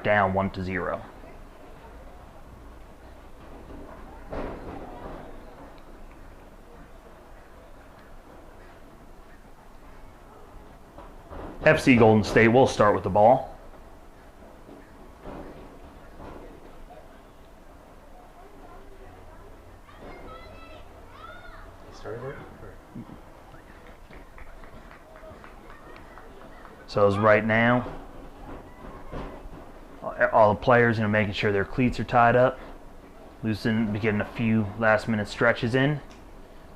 down 1-0. FC Golden State will start with the ball. So as right now, all the players are making sure their cleats are tied up, getting a few last-minute stretches in.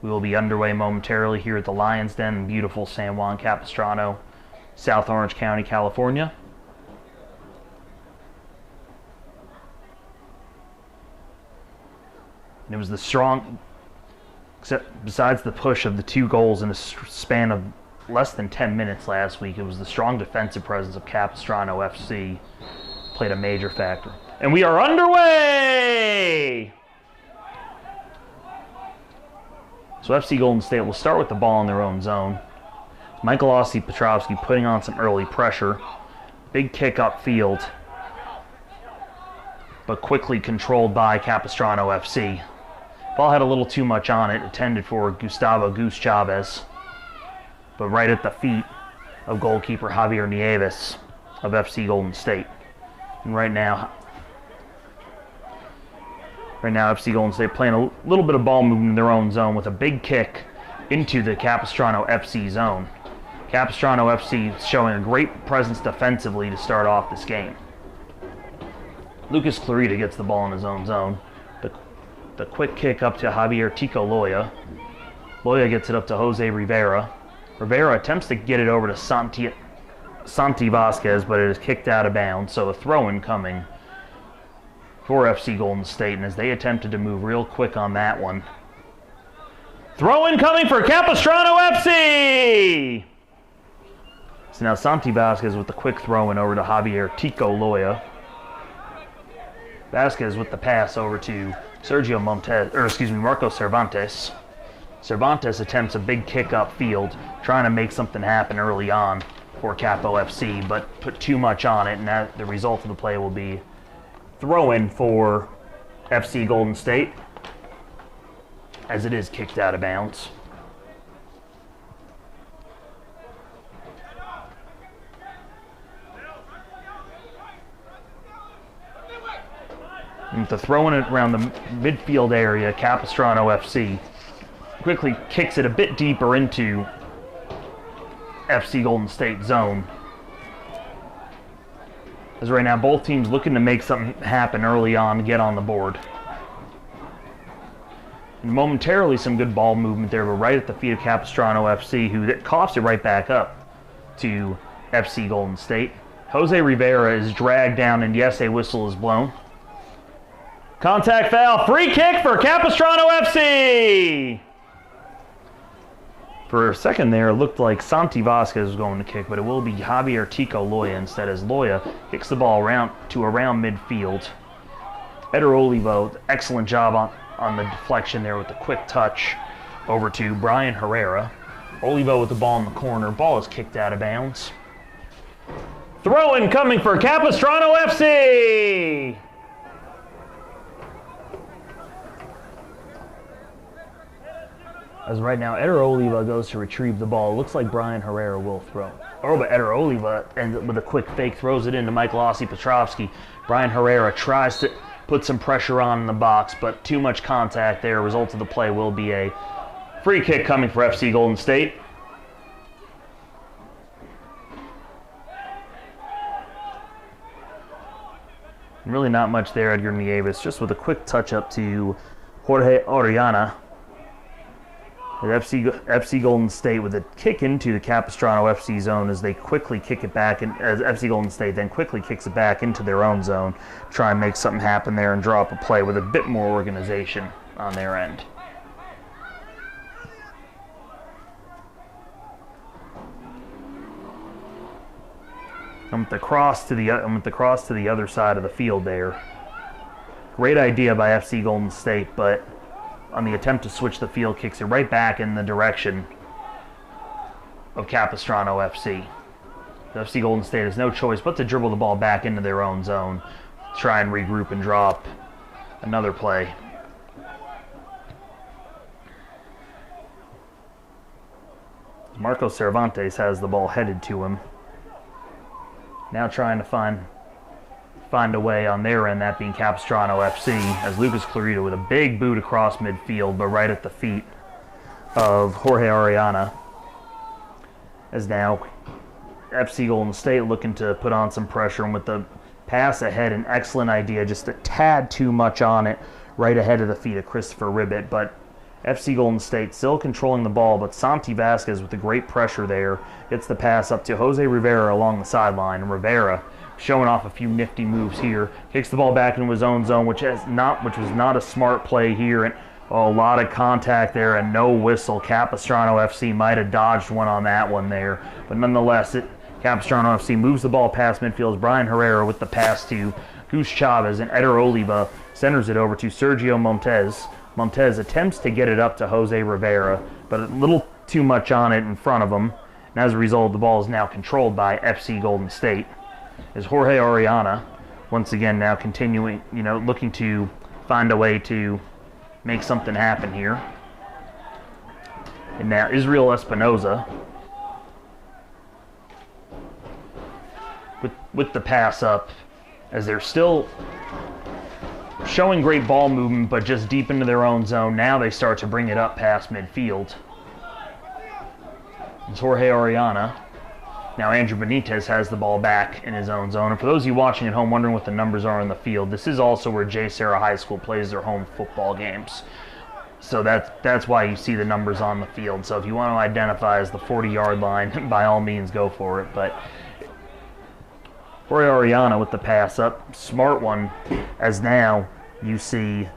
We will be underway momentarily here at the Lions Den in beautiful San Juan Capistrano, South Orange County, California. And it was the strong, besides the push of the 2 goals in a span of less than 10 minutes last week, it was the strong defensive presence of Capistrano FC played a major factor. And we are underway! So FC Golden State will start with the ball in their own zone. Michael Petrovsky putting on some early pressure. Big kick upfield, but quickly controlled by Capistrano FC. Ball had a little too much on it, intended for Gustavo Goose Chavez, but right at the feet of goalkeeper Javier Nieves of FC Golden State. And right now FC Golden State playing a little bit of ball movement in their own zone with a big kick into the Capistrano FC zone. Capistrano FC showing a great presence defensively to start off this game. Lucas Clarita gets the ball in his own zone. The quick kick up to Javier Tico Loya. Loya gets it up to Jose Rivera. Rivera attempts to get it over to Santi Vasquez, but it is kicked out of bounds, so a throw-in coming for FC Golden State, and as they attempted to move real quick on that one. Throw-in coming for Capistrano FC! So now Santi Vasquez with the quick throw-in over to Javier Tico Loya. Vasquez with the pass over to Marco Cervantes. Cervantes attempts a big kick upfield, trying to make something happen early on for Capo FC, but put too much on it, and the result of the play will be throw-in for FC Golden State, as it is kicked out of bounds. And with the throwing it around the midfield area, Capistrano FC quickly kicks it a bit deeper into FC Golden State zone. As right now, both teams looking to make something happen early on to get on the board. And momentarily some good ball movement there, but right at the feet of Capistrano FC, who coughs it right back up to FC Golden State. Jose Rivera is dragged down, and yes, a whistle is blown. Contact foul, free kick for Capistrano FC! For a second there, it looked like Santi Vasquez was going to kick, but it will be Javier Tico Loya instead, as Loya kicks the ball around midfield. Eder Olivo, excellent job on the deflection there with the quick touch over to Brian Herrera. Olivo with the ball in the corner. Ball is kicked out of bounds. Throw-in coming for Capistrano FC! As right now, Eder Oliva goes to retrieve the ball. It looks like Brian Herrera will throw. But Eder Oliva ends up with a quick fake, throws it into Michael Petrovsky. Brian Herrera tries to put some pressure on in the box, but too much contact there. Result of the play will be a free kick coming for FC Golden State. And really not much there, Edgar Nieves, just with a quick touch up to Jorge Orellana. FC Golden State with a kick into the Capistrano FC zone as they quickly kick it back, and as FC Golden State then quickly kicks it back into their own zone, try and make something happen there and draw up a play with a bit more organization on their end. And with the cross to the other side of the field there. Great idea by FC Golden State, but on the attempt to switch the field, kicks it right back in the direction of Capistrano FC. The FC Golden State has no choice but to dribble the ball back into their own zone, try and regroup and draw up another play. Marcos Cervantes has the ball headed to him. Now trying to find a way on their end, that being Capistrano FC, as Lucas Clarita with a big boot across midfield, but right at the feet of Jorge Ariana. As now FC Golden State looking to put on some pressure, and with the pass ahead, an excellent idea, just a tad too much on it, right ahead of the feet of Christopher Ribbit, but FC Golden State still controlling the ball, but Santi Vasquez with the great pressure there gets the pass up to Jose Rivera along the sideline, and Rivera showing off a few nifty moves here, kicks the ball back into his own zone, which was not a smart play here, and a lot of contact there and no whistle. Capistrano FC might have dodged one on that one there, but nonetheless, Capistrano FC moves the ball past midfield as Brian Herrera with the pass to Gus Chavez, and Eder Oliva centers it over to Sergio Montes. Montes attempts to get it up to Jose Rivera, but a little too much on it in front of him, and as a result, the ball is now controlled by FC Golden State. As Jorge Ariana, once again now continuing, looking to find a way to make something happen here. And now Israel Espinoza with the pass up, as they're still showing great ball movement, but just deep into their own zone. Now they start to bring it up past midfield. It's Jorge Ariana. Now Andrew Benitez has the ball back in his own zone. And for those of you watching at home wondering what the numbers are on the field, this is also where J. Sarah High School plays their home football games. So that's why you see the numbers on the field. So if you want to identify as the 40-yard line, by all means go for it. But Jorge Ariana with the pass up, smart one, as now you see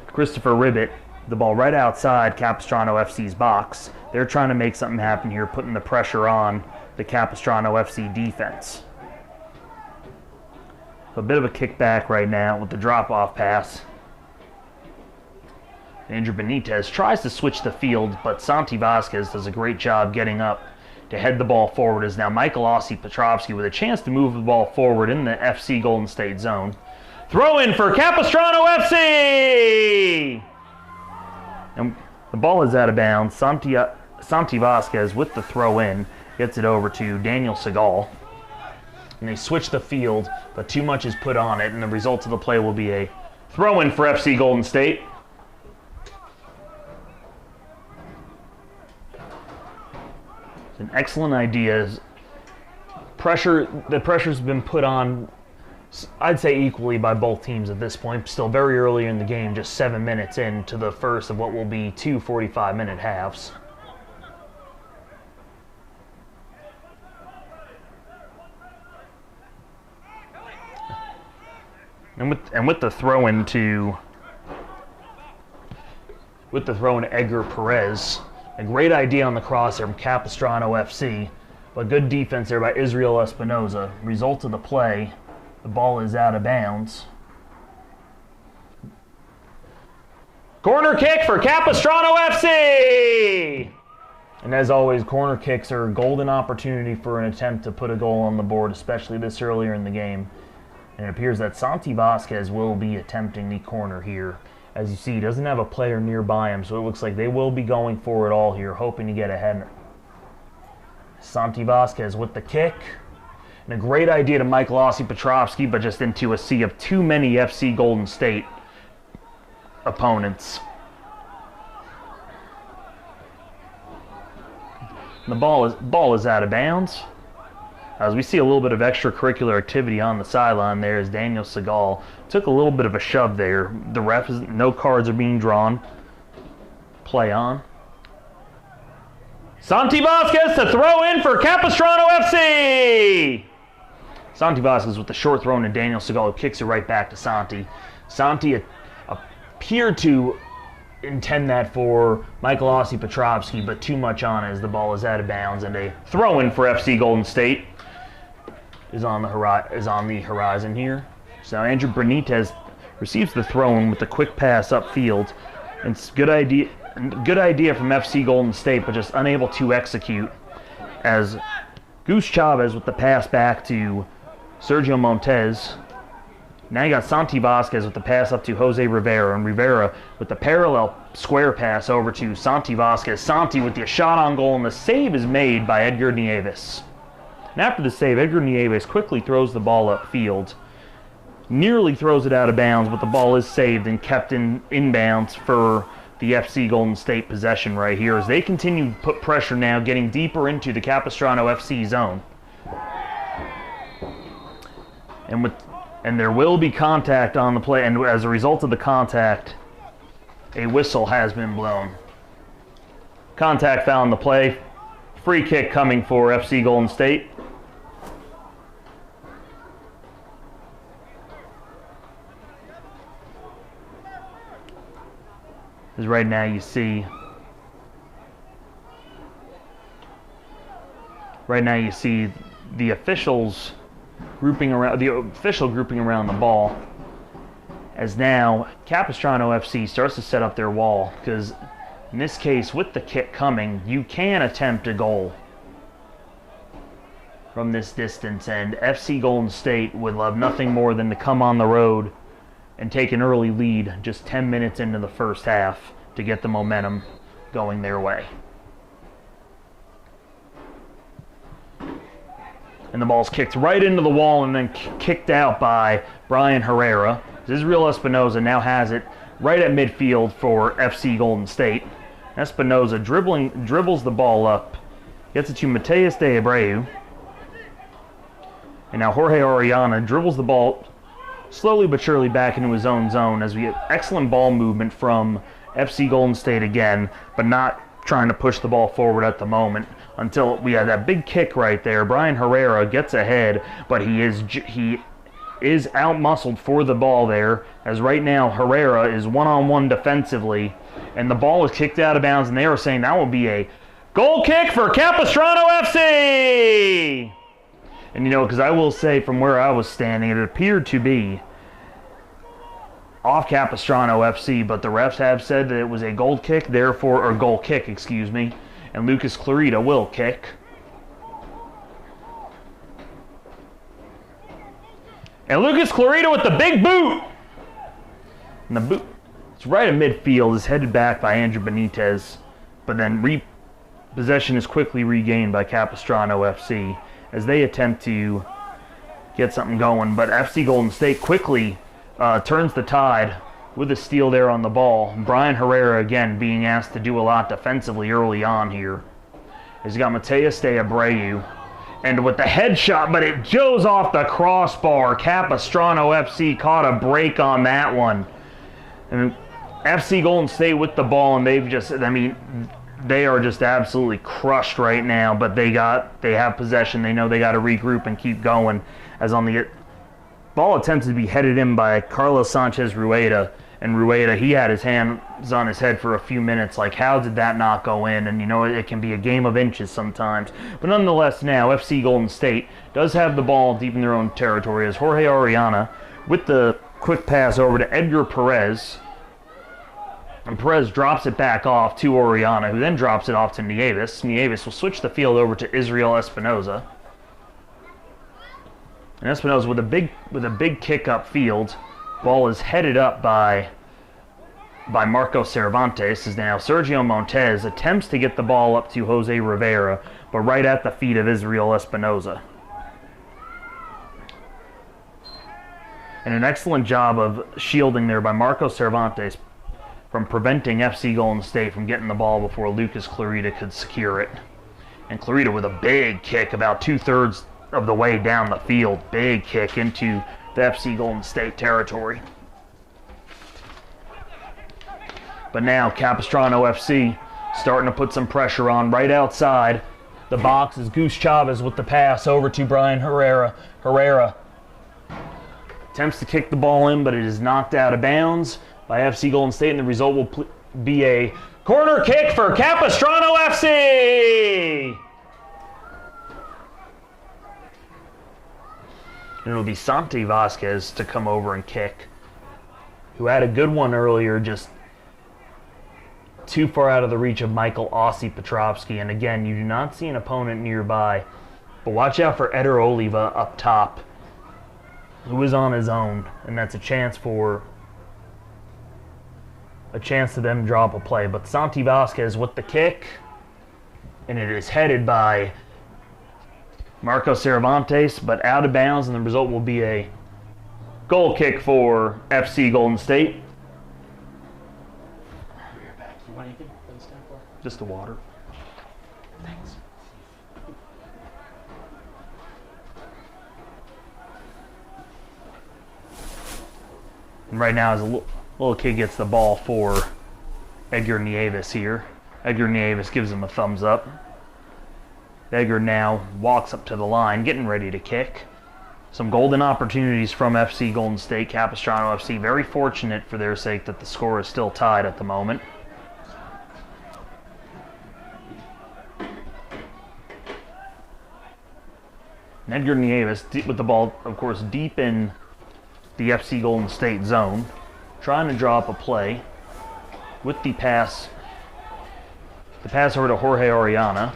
Christopher Ribbit, the ball right outside Capistrano FC's box. They're trying to make something happen here, putting the pressure on the Capistrano FC defense. So a bit of a kickback right now with the drop-off pass. Andrew Benitez tries to switch the field, but Santi Vasquez does a great job getting up to head the ball forward, as now Michael Ossie Petrovsky with a chance to move the ball forward in the FC Golden State zone. Throw in for Capistrano FC! And the ball is out of bounds. Santi Vasquez with the throw in gets it over to Daniel Segal. And they switch the field, but too much is put on it, and the result of the play will be a throw in for FC Golden State. An excellent idea. The pressure's been put on, I'd say, equally by both teams at this point. Still very early in the game, just 7 minutes into the first of what will be two 45-minute halves. And with the throw in to Edgar Perez. A great idea on the cross there from Capistrano FC, but good defense there by Israel Espinoza. Result of the play, the ball is out of bounds. Corner kick for Capistrano FC! And as always, corner kicks are a golden opportunity for an attempt to put a goal on the board, especially this earlier in the game. And it appears that Santi Vasquez will be attempting the corner here. As you see, he doesn't have a player nearby him, so it looks like they will be going for it all here, hoping to get ahead. Santi Vasquez with the kick. And a great idea to Michael Ossie Petrovsky, but just into a sea of too many FC Golden State opponents. And the ball is out of bounds. As we see a little bit of extracurricular activity on the sideline there, as Daniel Segal took a little bit of a shove there. The ref is, no cards are being drawn. Play on. Santi Vasquez to throw in for Capistrano FC! Santi Vasquez with the short throw to Daniel Segal, who kicks it right back to Santi. Santi appeared to intend that for Michael Ossie Petrovsky, but too much on it as the ball is out of bounds, and a throw in for FC Golden State is on the horizon here. So Andrew Benitez receives the throw in with a quick pass upfield. And it's good idea from FC Golden State, but just unable to execute, as Goose Chavez with the pass back to Sergio Montez. Now you got Santi Vasquez with the pass up to Jose Rivera, and Rivera with the parallel square pass over to Santi Vasquez. Santi with the shot on goal, and the save is made by Edgar Nieves. And after the save, Edgar Nieves quickly throws the ball upfield. Nearly throws it out of bounds, but the ball is saved and kept inbounds for the FC Golden State possession right here as they continue to put pressure now, getting deeper into the Capistrano FC zone. And there will be contact on the play, and as a result of the contact, a whistle has been blown. Contact foul on the play. Free kick coming for FC Golden State. As right now you see the officials grouping around the ball, as now Capistrano FC starts to set up their wall, because in this case, with the kick coming, you can attempt a goal from this distance, and FC Golden State would love nothing more than to come on the road and take an early lead just 10 minutes into the first half to get the momentum going their way. And the ball's kicked right into the wall and then kicked out by Brian Herrera. Israel Espinoza now has it right at midfield for FC Golden State. Espinoza dribbles the ball up, gets it to Mateus de Abreu. And now Jorge Orellana dribbles the ball slowly but surely back into his own zone as we get excellent ball movement from FC Golden State again, but not trying to push the ball forward at the moment until we had that big kick right there. Brian Herrera gets ahead, but he is out-muscled for the ball there, as right now Herrera is one-on-one defensively, and the ball is kicked out of bounds, and they are saying that will be a goal kick for Capistrano FC! And you know, because I will say from where I was standing, it appeared to be off Capistrano FC, but the refs have said that it was a goal kick, excuse me, and Lucas Clarita will kick. And Lucas Clarita with the big boot! And the boot, it's right at midfield, is headed back by Andrew Benitez, but then possession is quickly regained by Capistrano FC as they attempt to get something going, but FC Golden State quickly turns the tide with a steal there on the ball. And Brian Herrera again being asked to do a lot defensively early on here. He's got Mateus de Abreu, and with the headshot, but it goes off the crossbar. Capistrano FC caught a break on that one. And FC Golden State with the ball, and they are just absolutely crushed right now, but they have possession. They know they got to regroup and keep going, as on the ball attempted to be headed in by Carlos Sanchez Rueda, and Rueda, he had his hands on his head for a few minutes, like, how did that not go in? And you know, it can be a game of inches sometimes. But nonetheless, now FC Golden State does have the ball deep in their own territory as Jorge Orellana with the quick pass over to Edgar Perez. And Perez drops it back off to Orellana, who then drops it off to Nieves. Nieves will switch the field over to Israel Espinoza. And Espinoza with a big kick upfield. Ball is headed up by Marco Cervantes, as now Sergio Montez attempts to get the ball up to Jose Rivera, but right at the feet of Israel Espinoza. And an excellent job of shielding there by Marco Cervantes from preventing FC Golden State from getting the ball before Lucas Clarita could secure it. And Clarita with a big kick about 2/3 of the way down the field. Big kick into the FC Golden State territory. But now Capistrano FC starting to put some pressure on right outside the box as Goose Chavez with the pass over to Brian Herrera. Herrera attempts to kick the ball in, but it is knocked out of bounds by FC Golden State, and the result will be a corner kick for Capistrano FC! And it'll be Santi Vasquez to come over and kick, who had a good one earlier, just too far out of the reach of Michael Aussie Petrovsky. And again, you do not see an opponent nearby But watch out for Eder Oliva up top, who is on his own, and that's a chance to then drop a play. But Santi Vasquez with the kick, and it is headed by Marco Cervantes, but out of bounds, and the result will be a goal kick for FC Golden State. You want anything for this time for? Just the water. Thanks. And right now, as a little kid gets the ball for Edgar Nieves here. Edgar Nieves gives him a thumbs up. Edgar now walks up to the line, getting ready to kick. Some golden opportunities from FC Golden State. Capistrano FC very fortunate for their sake that the score is still tied at the moment. And Edgar Nieves with the ball, of course, deep in the FC Golden State zone, trying to draw up a play with the pass. The pass over to Jorge Oriana.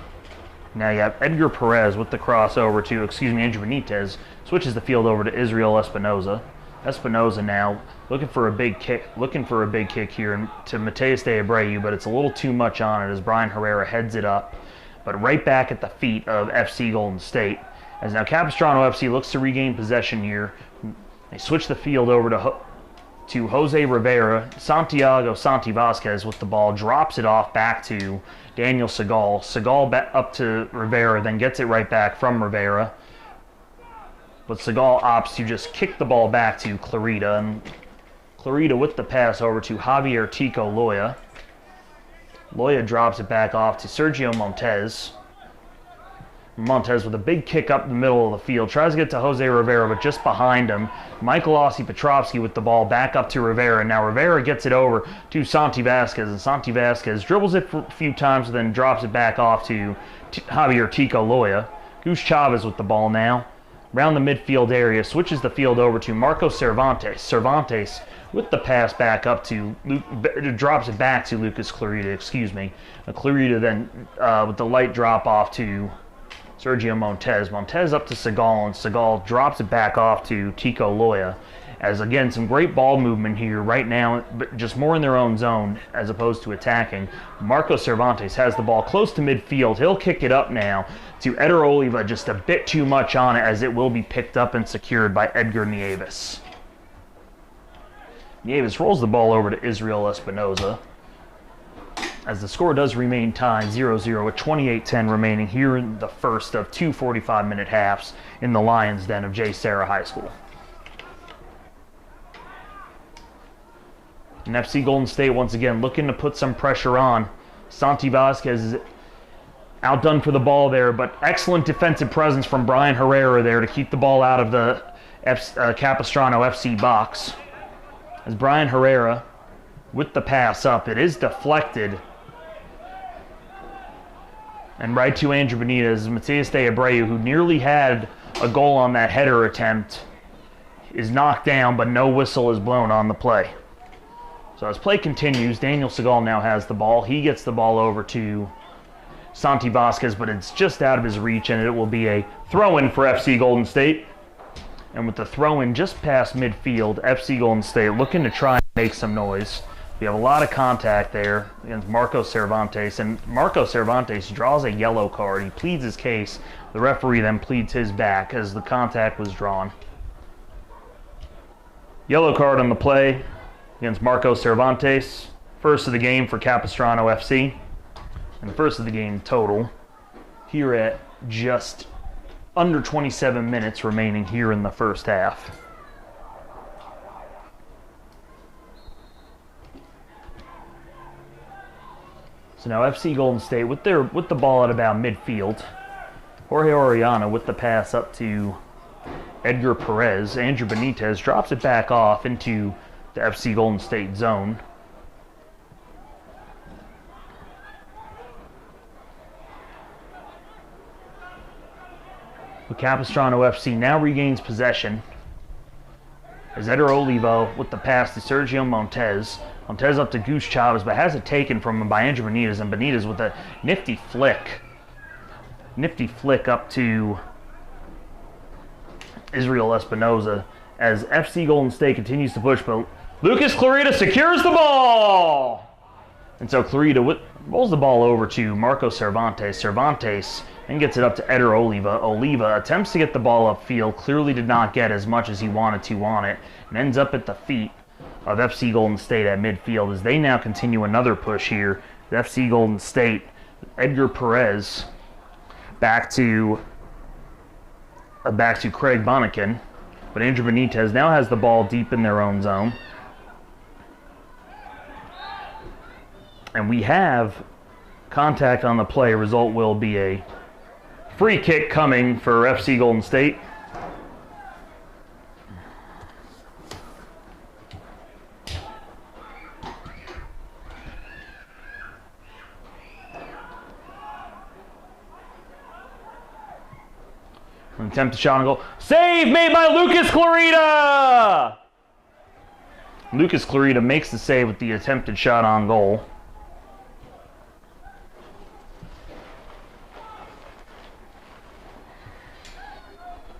Now you have Edgar Perez with the crossover to, Andrew Benitez, switches the field over to Israel Espinoza. Espinoza now looking for a big kick here to Mateus de Abreu, but it's a little too much on it as Brian Herrera heads it up, but right back at the feet of FC Golden State. As now Capistrano FC looks to regain possession here. They switch the field over to Jose Rivera. Santiago Santi Vasquez with the ball, drops it off back to Daniel Segal. Segal back up to Rivera, then gets it right back from Rivera. But Segal opts to just kick the ball back to Clarita. And Clarita with the pass over to Javier Tico Loya. Loya drops it back off to Sergio Montez. Montez with a big kick up the middle of the field. Tries to get to Jose Rivera, but just behind him. Michael Ossie Petrovsky with the ball back up to Rivera. Now Rivera gets it over to Santi Vasquez, and Santi Vasquez dribbles it for a few times and then drops it back off to Javier Tico Loya. Gus Chavez with the ball now. Around the midfield area, switches the field over to Marco Cervantes. Cervantes with the pass back up to drops it back to Lucas Clarita, Clarita then with the light drop off to Sergio Montez. Montez up to Segal, and Segal drops it back off to Tico Loya. As again, some great ball movement here right now, but just more in their own zone as opposed to attacking. Marco Cervantes has the ball close to midfield. He'll kick it up now to Eder Oliva, just a bit too much on it as it will be picked up and secured by Edgar Nieves. Nieves rolls the ball over to Israel Espinoza, as the score does remain tied 0-0 with 28:10 remaining here in the first of two 45-minute halves in the Lions' Den of J. Sarah High School. And FC Golden State once again looking to put some pressure on. Santi Vasquez is outdone for the ball there, but excellent defensive presence from Brian Herrera there to keep the ball out of the Capistrano FC box. As Brian Herrera with the pass up, it is deflected. And right to Andrew Benitez, Mateus de Abreu, who nearly had a goal on that header attempt, is knocked down, but no whistle is blown on the play. So as play continues, Daniel Segal now has the ball. He gets the ball over to Santi Vasquez, but it's just out of his reach, and it will be a throw-in for FC Golden State. And with the throw-in just past midfield, FC Golden State looking to try and make some noise. We have a lot of contact there against Marco Cervantes, and Marco Cervantes draws a yellow card. He pleads his case. The referee then pleads his back as the contact was drawn. Yellow card on the play against Marco Cervantes. First of the game for Capistrano FC. And the first of the game total here at just under 27 minutes remaining here in the first half. So now FC Golden State with the ball at about midfield. Jorge Oriana with the pass up to Edgar Perez. Andrew Benitez drops it back off into the FC Golden State zone. But Capistrano FC now regains possession as Eder Oliva with the pass to Sergio Montez. Montez up to Gus Chavez, but has it taken from him by Andrew Benitez, and Benitez with a nifty flick up to Israel Espinoza as FC Golden State continues to push, but Lucas Clarita secures the ball! And so Clarita rolls the ball over to Marco Cervantes. Cervantes then gets it up to Eder Oliva. Oliva attempts to get the ball upfield, clearly did not get as much as he wanted to on it, and ends up at the feet of FC Golden State at midfield as they now continue another push here. The FC Golden State, Edgar Perez back to Craig Bonnekin, but Andrew Benitez now has the ball deep in their own zone. And we have contact on the play. Result will be a free kick coming for FC Golden State. An attempted shot on goal. Save made by Lucas Clarita! Lucas Clarita makes the save with the attempted shot on goal.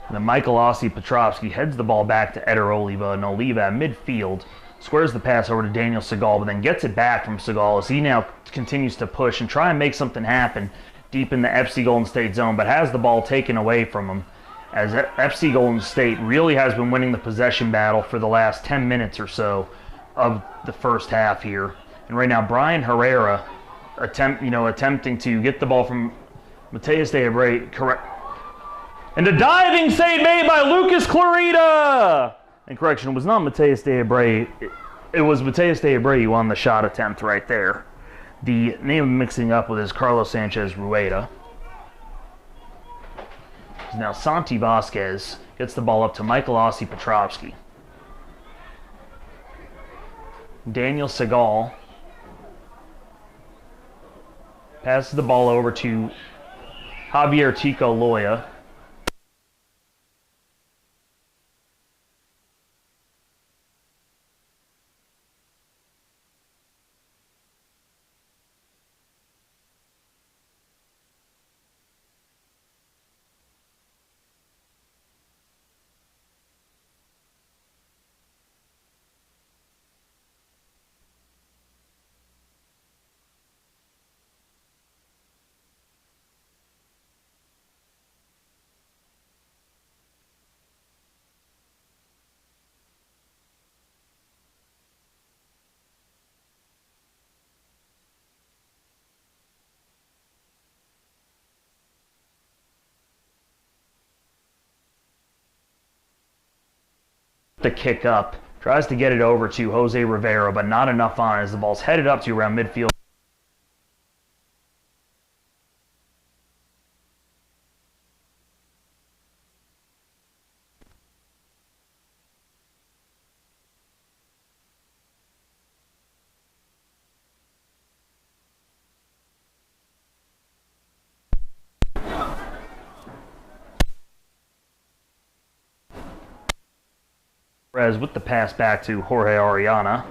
And then Michael Ossie Petrovsky heads the ball back to Eder Oliva, and Oliva at midfield squares the pass over to Daniel Segal, but then gets it back from Segal as he now continues to push and try and make something happen deep in the FC Golden State zone, but has the ball taken away from him as FC Golden State really has been winning the possession battle for the last 10 minutes or so of the first half here. And right now, Brian Herrera attempting to get the ball from Mateus de Abreu, correct. And a diving save made by Lucas Clarita! And correction, it was not Mateus de Abreu. It was Mateus de Abreu on the shot attempt right there. The name I'm mixing up with is Carlos Sanchez Rueda. Now Santi Vasquez gets the ball up to Michael Ossie Petrovsky. Daniel Segal passes the ball over to Javier Tico Loya. The kick up, tries to get it over to Jose Rivera, but not enough on it as the ball's headed up to around midfield. Perez with the pass back to Jorge Ariana.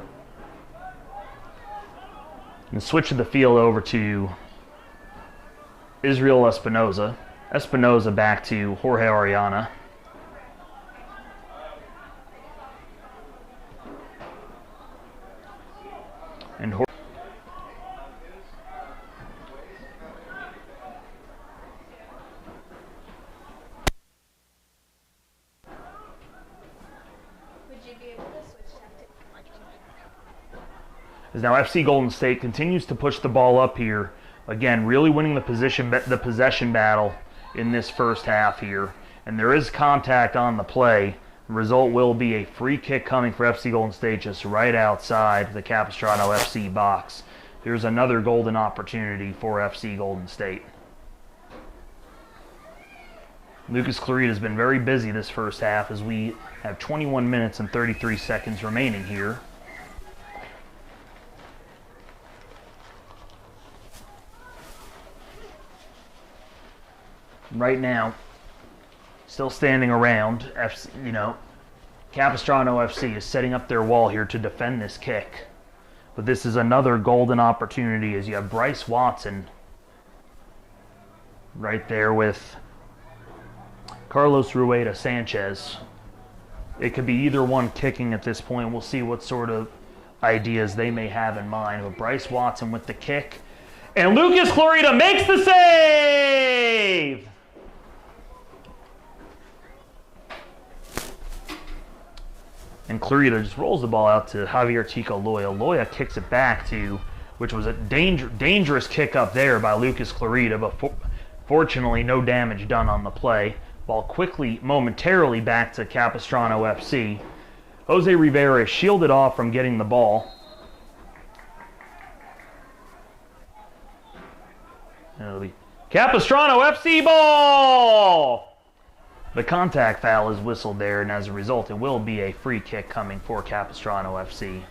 And switch of the field over to Israel Espinoza. Espinoza back to Jorge Ariana. And as now FC Golden State continues to push the ball up here. Again, really winning the possession battle in this first half here. And there is contact on the play. The result will be a free kick coming for FC Golden State just right outside the Capistrano FC box. Here's another golden opportunity for FC Golden State. Lucas Clarita has been very busy this first half as we have 21 minutes and 33 seconds remaining here. Right now, still standing around, Capistrano FC is setting up their wall here to defend this kick. But this is another golden opportunity as you have Bryce Watson right there with Carlos Rueda Sanchez. It could be either one kicking at this point. We'll see what sort of ideas they may have in mind. But Bryce Watson with the kick. And Lucas Clarita makes the save! And Clarita just rolls the ball out to Javier Tico Loya. Loya kicks it back to, which was a dangerous kick up there by Lucas Clarita, but fortunately no damage done on the play. Ball quickly, momentarily back to Capistrano FC. Jose Rivera is shielded off from getting the ball. It'll be Capistrano FC ball! The contact foul is whistled there, and as a result, it will be a free kick coming for Capistrano FC.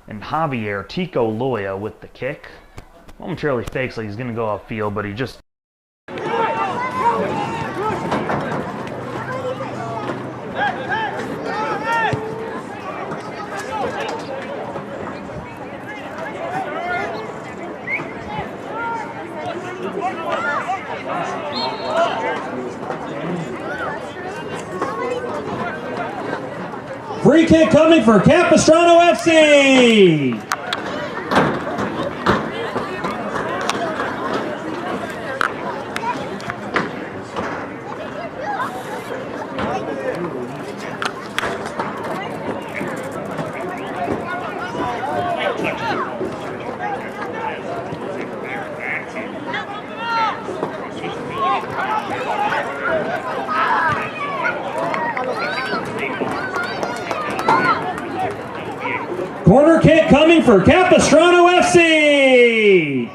And Javier Tico Loya with the kick. Momentarily fakes like he's going to go upfield, but he just... Free kick coming for Capistrano FC. Corner kick coming for Capistrano FC.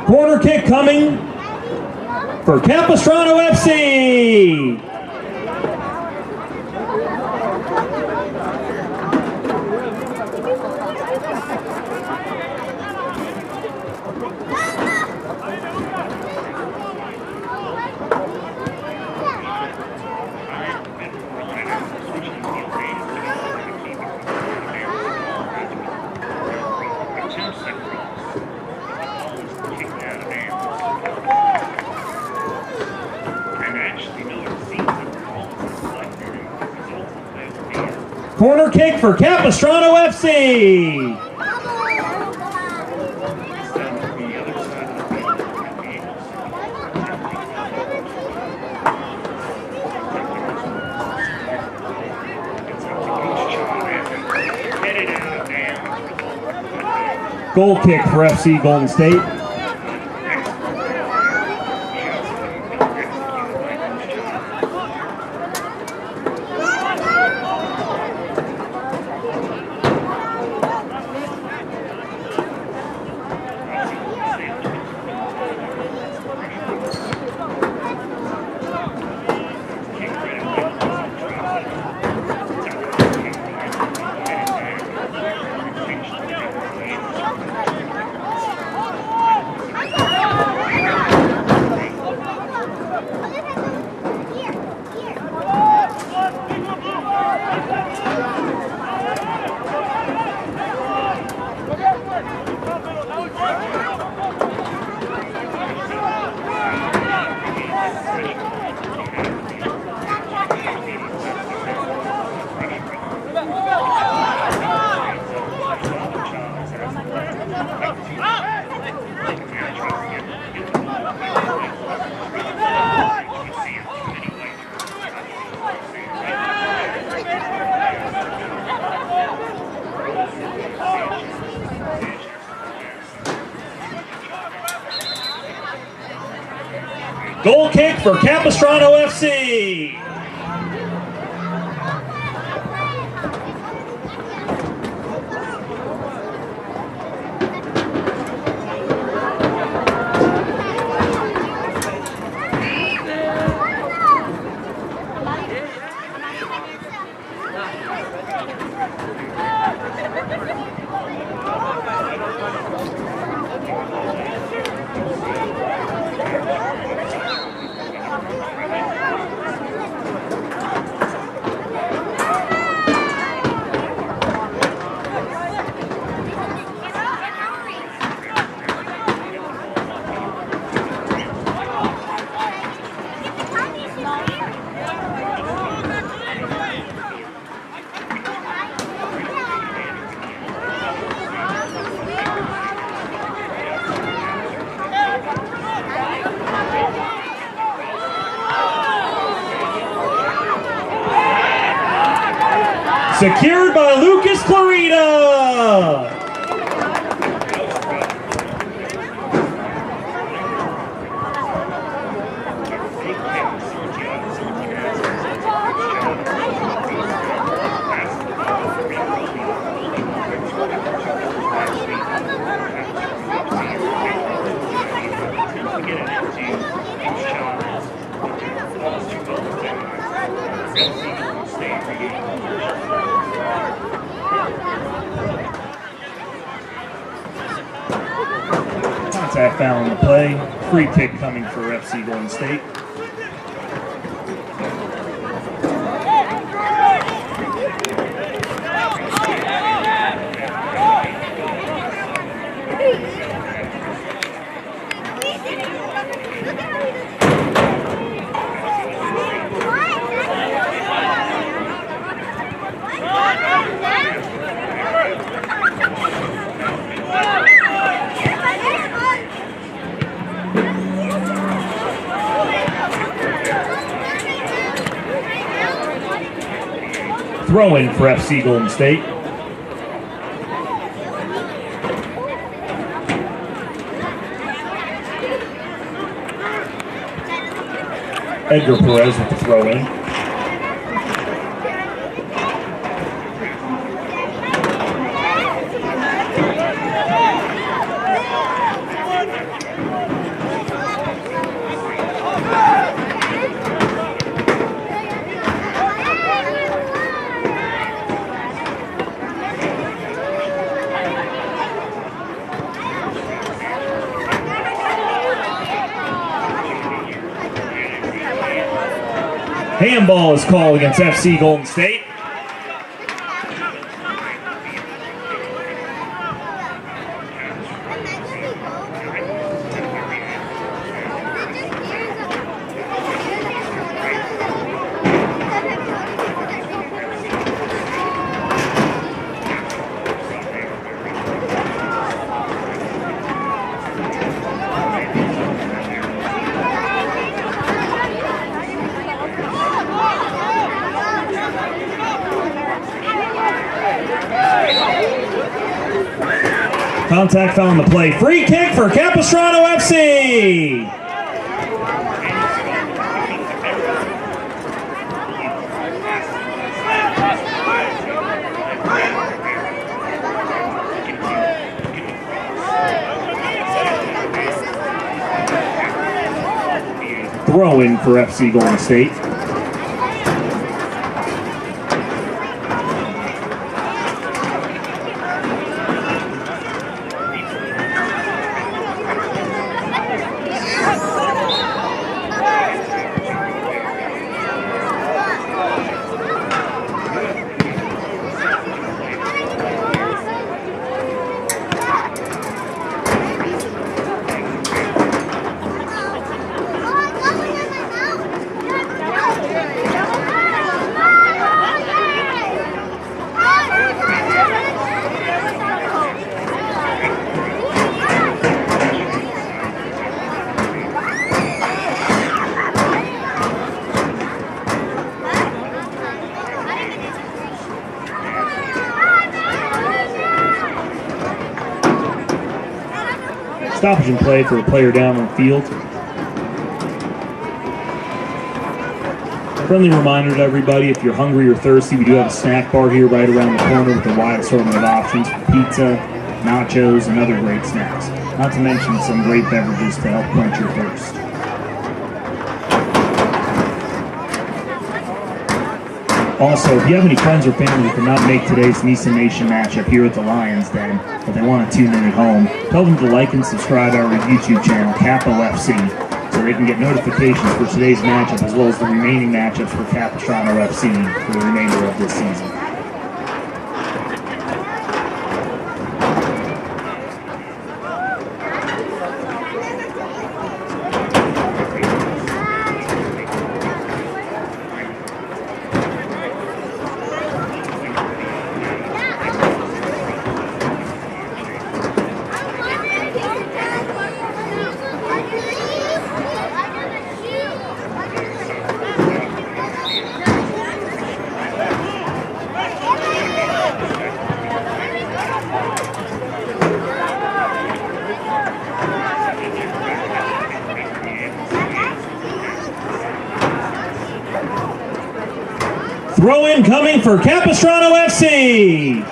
Corner kick coming for Capistrano FC. Corner kick for Capistrano FC. Goal kick for FC Golden State. Goal kick for Capistrano FC. Secured by Lucas Clarita. Contact foul on the play. Free kick coming for FC Golden State. Throw-in for FC Golden State. Edgar Perez with the throw-in. Handball is called against FC Golden State. Contact foul on the play. Free kick for Capistrano FC. Throw in for FC Golden State. Stoppage and play for a player down on the field. Friendly reminder to everybody, if you're hungry or thirsty, we do have a snack bar here right around the corner with a wide assortment of options for pizza, nachos, and other great snacks. Not to mention some great beverages to help quench your thirst. Also, if you have any friends or family who cannot make today's NISA Nation matchup here at the Lions Den, but they want to tune in at home, tell them to like and subscribe our YouTube channel, Capo FC, so they can get notifications for today's matchup as well as the remaining matchups for Capistrano FC for the remainder of this season. Throw-in coming for Capistrano FC.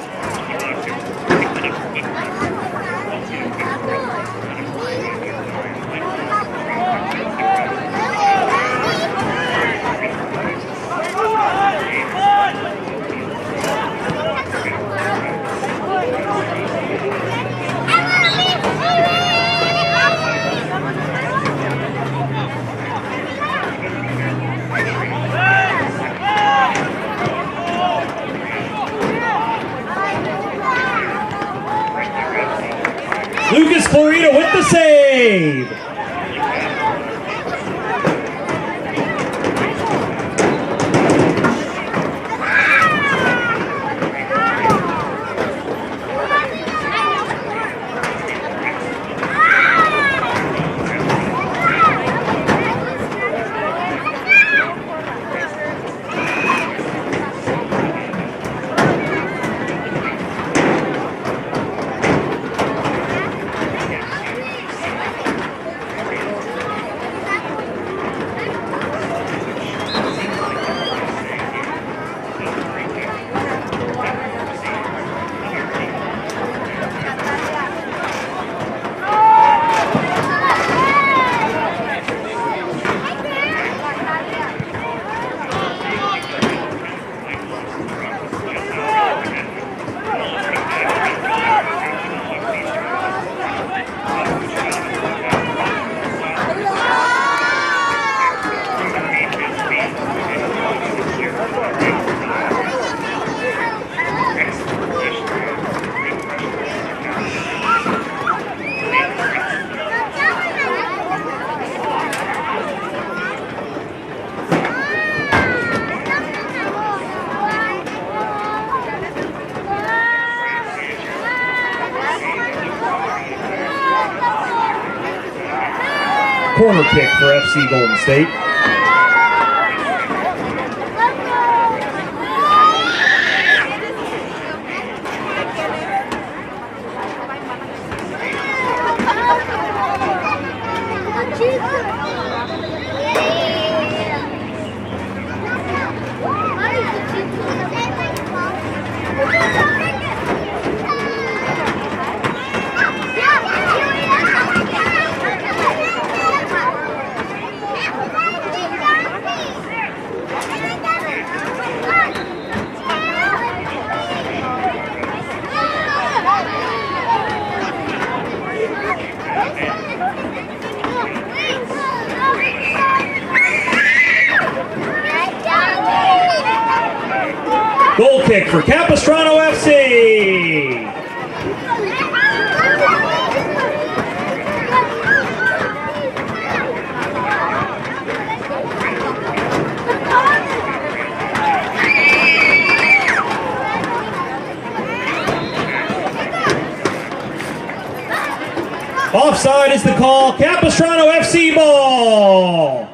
Lucas Clarita with the save. Corner kick for FC Golden State. Goal kick for Capistrano FC. Offside is the call. Capistrano FC ball.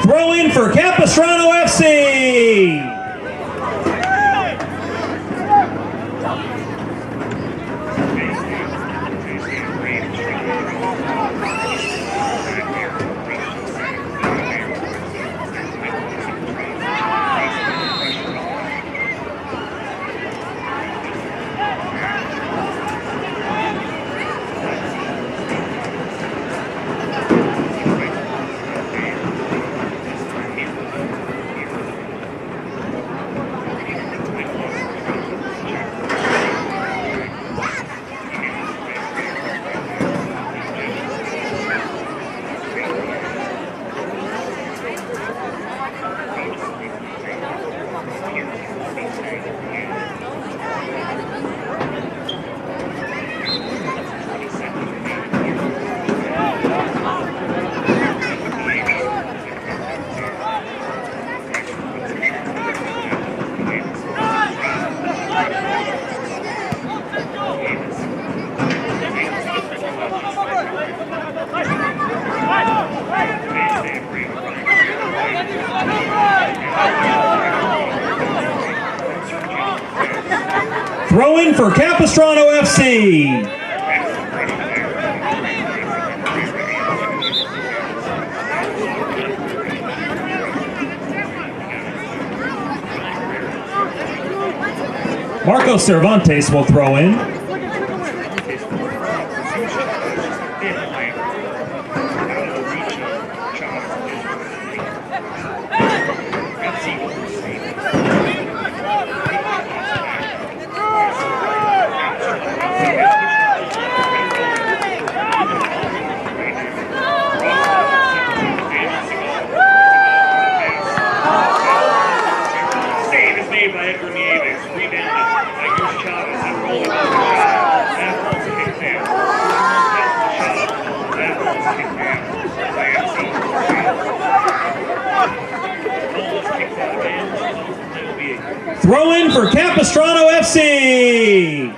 Throw in for Capistrano FC. Throw in for Capistrano FC. Marco Cervantes will throw in. Throw in for Capistrano FC.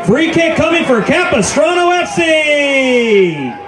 Free kick coming for Capistrano FC.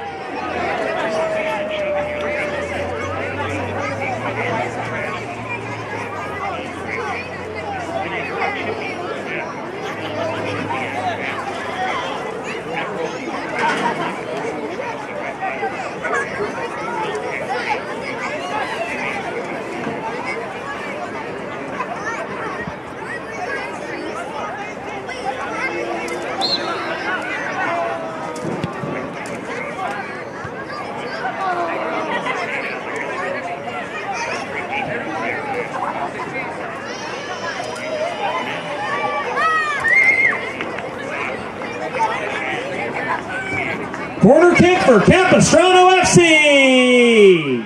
Corner kick for Capistrano FC.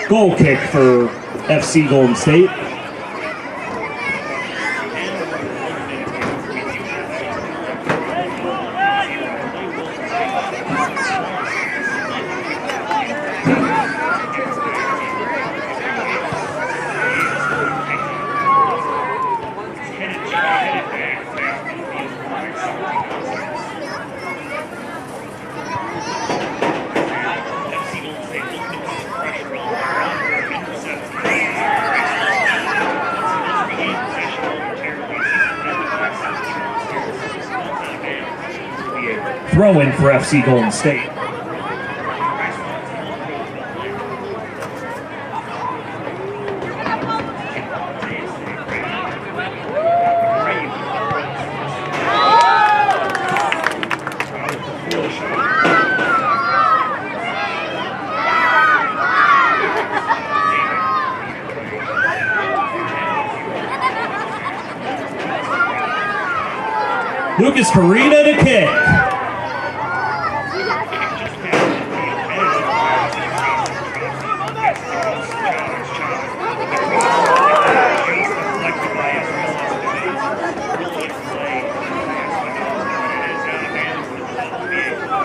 Goal kick for FC Golden State. Throw in for FC Golden State. Lucas Herrera to kick.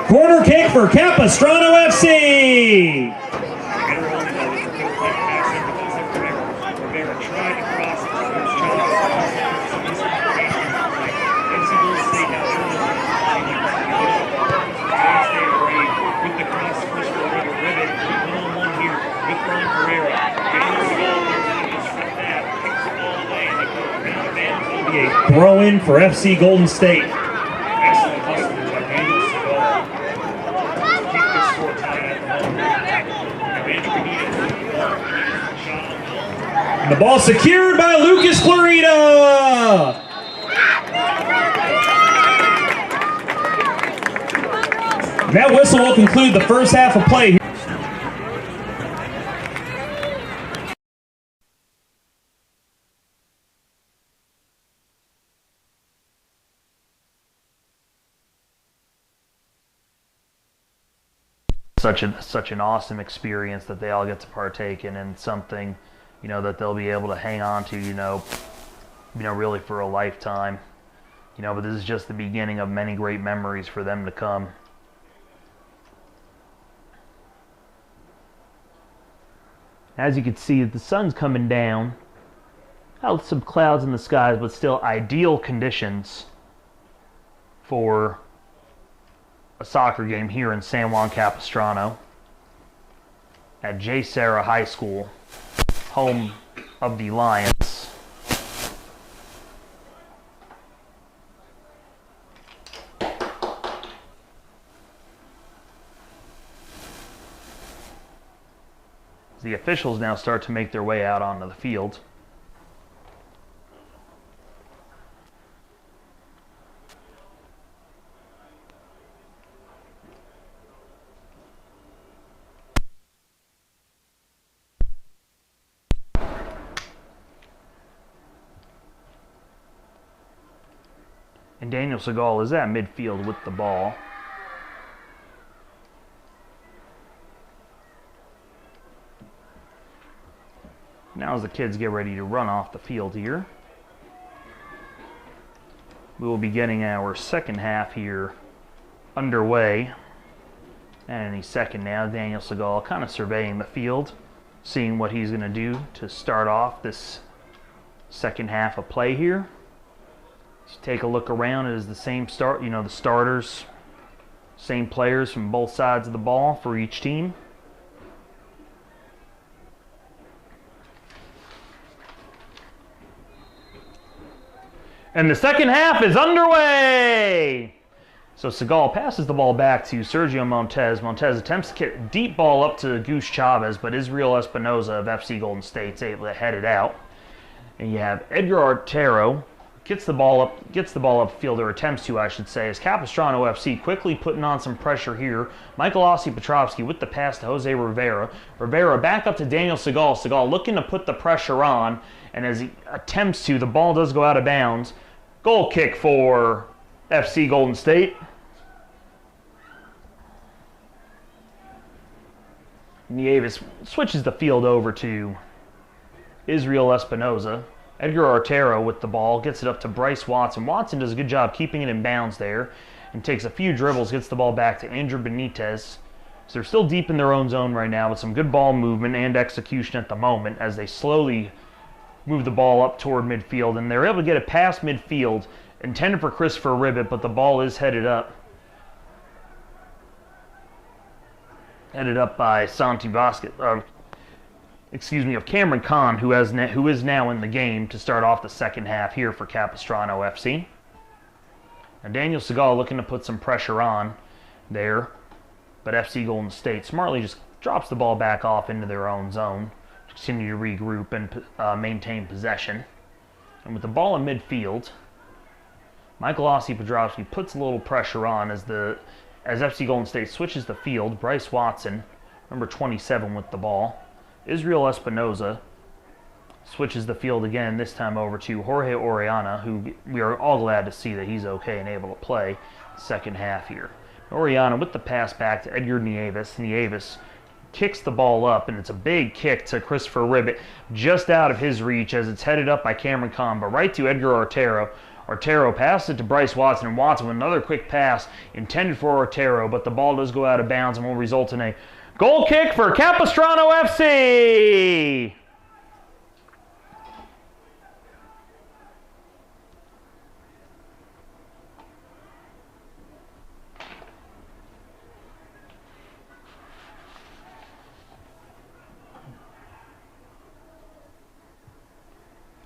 Corner kick for Capistrano FC. Throw in for FC Golden State. And the ball secured by Lucas Herrera. That whistle will conclude the first half of play. Such an awesome experience that they all get to partake in, and something, you know, that they'll be able to hang on to, you know, really for a lifetime. You know, but this is just the beginning of many great memories for them to come. As you can see, the sun's coming down. Got some clouds in the skies, but still ideal conditions for a soccer game here in San Juan Capistrano at J. Serra High School, home of the Lions. The officials now start to make their way out onto the field. And Daniel Segal is at midfield with the ball. Now as the kids get ready to run off the field here, we will be getting our second half here underway. And any second now, Daniel Segal kind of surveying the field, seeing what he's going to do to start off this second half of play here. As you take a look around, it is the same start, you know, the starters, same players from both sides of the ball for each team. And the second half is underway! So Segal passes the ball back to Sergio Montez. Montez attempts to get a deep ball up to Goose Chavez, but Israel Espinoza of FC Golden State's able to head it out. And you have Edgar Artero gets the ball up field, or attempts to, I should say, as Capistrano FC quickly putting on some pressure here. Michael Ossie Petrovsky with the pass to Jose Rivera. Rivera back up to Daniel Segal. Segal looking to put the pressure on, and as he attempts to, the ball does go out of bounds. Goal kick for FC Golden State. Nieves switches the field over to Israel Espinoza. Edgar Artero with the ball, gets it up to Bryce Watson. Watson does a good job keeping it in bounds there and takes a few dribbles, gets the ball back to Andrew Benitez. So they're still deep in their own zone right now with some good ball movement and execution at the moment as they slowly move the ball up toward midfield. And they're able to get it past midfield, intended for Christopher Ribbett, but the ball is headed up by Santi Vasquez. Of Cameron Kahn, who is now in the game to start off the second half here for Capistrano FC. And Daniel Segal looking to put some pressure on there, but FC Golden State smartly just drops the ball back off into their own zone to continue to regroup and maintain possession. And with the ball in midfield, Michael Ossie Pedrowski puts a little pressure on as FC Golden State switches the field. Bryce Watson, number 27, with the ball. Israel Espinoza switches the field again, this time over to Jorge Oriana, who we are all glad to see that he's okay and able to play second half here. Oriana with the pass back to Edgar Nieves. Nieves kicks the ball up, and it's a big kick to Christopher Ribbett, just out of his reach as it's headed up by Cameron Kahn, but right to Edgar Artero. Artero passes it to Bryce Watson, and Watson with another quick pass intended for Artero, but the ball does go out of bounds and will result in a goal kick for Capistrano FC!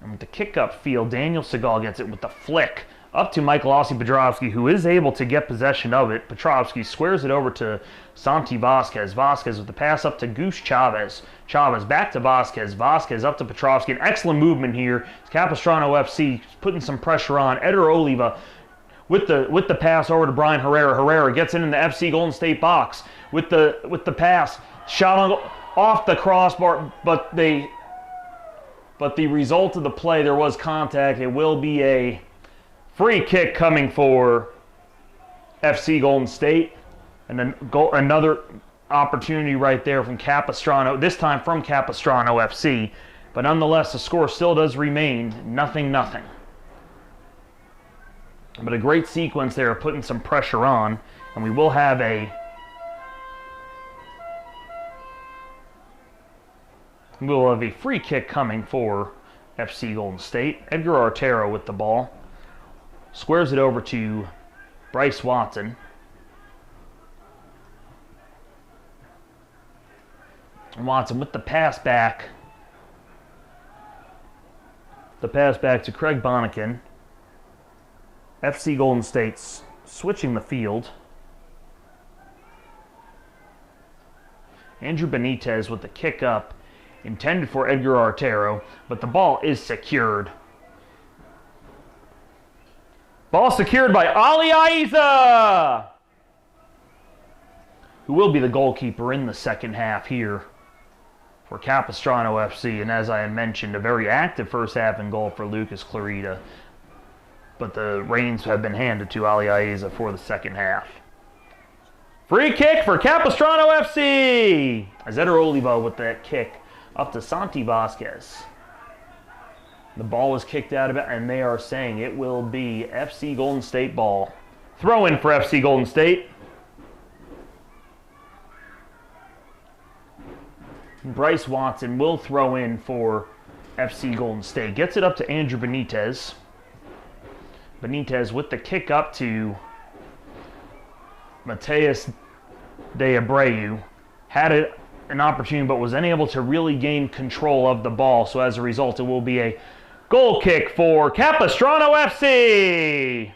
And with the kick up field, Daniel Segal gets it with the flick up to Michael Ossie Pedrowski, who is able to get possession of it. Petrovsky squares it over to Santi Vasquez. Vasquez with the pass up to Goose Chavez. Chavez back to Vasquez. Vasquez up to Petrovsky. An excellent movement here. Capistrano FC putting some pressure on. Eder Oliva with the pass over to Brian Herrera. Herrera gets in the FC Golden State box with the pass, shot off the crossbar, but the result of the play, there was contact. It will be a free kick coming for FC Golden State, and then another opportunity right there from Capistrano, this time from Capistrano FC, but nonetheless the score still does remain 0-0. But a great sequence there of putting some pressure on, and we will have a free kick coming for FC Golden State. Edgar Artero with the ball, squares it over to Bryce Watson. Watson with the pass back. The pass back to Craig Bonnekin. FC Golden State's switching the field. Andrew Benitez with the kick up, intended for Edgar Artero, but the ball is secured. Ball secured by Ali Aiza, who will be the goalkeeper in the second half here for Capistrano FC. And as I had mentioned, a very active first half in goal for Lucas Clarita, but the reins have been handed to Ali Aiza for the second half. Free kick for Capistrano FC, as Eder Olivo with that kick up to Santi Vasquez. The ball was kicked out of it, and they are saying it will be FC Golden State ball. Throw in for FC Golden State. Bryce Watson will throw in for FC Golden State. Gets it up to Andrew Benitez. Benitez with the kick up to Mateus de Abreu. Had an opportunity but was unable to really gain control of the ball. So as a result, it will be a goal kick for Capistrano FC.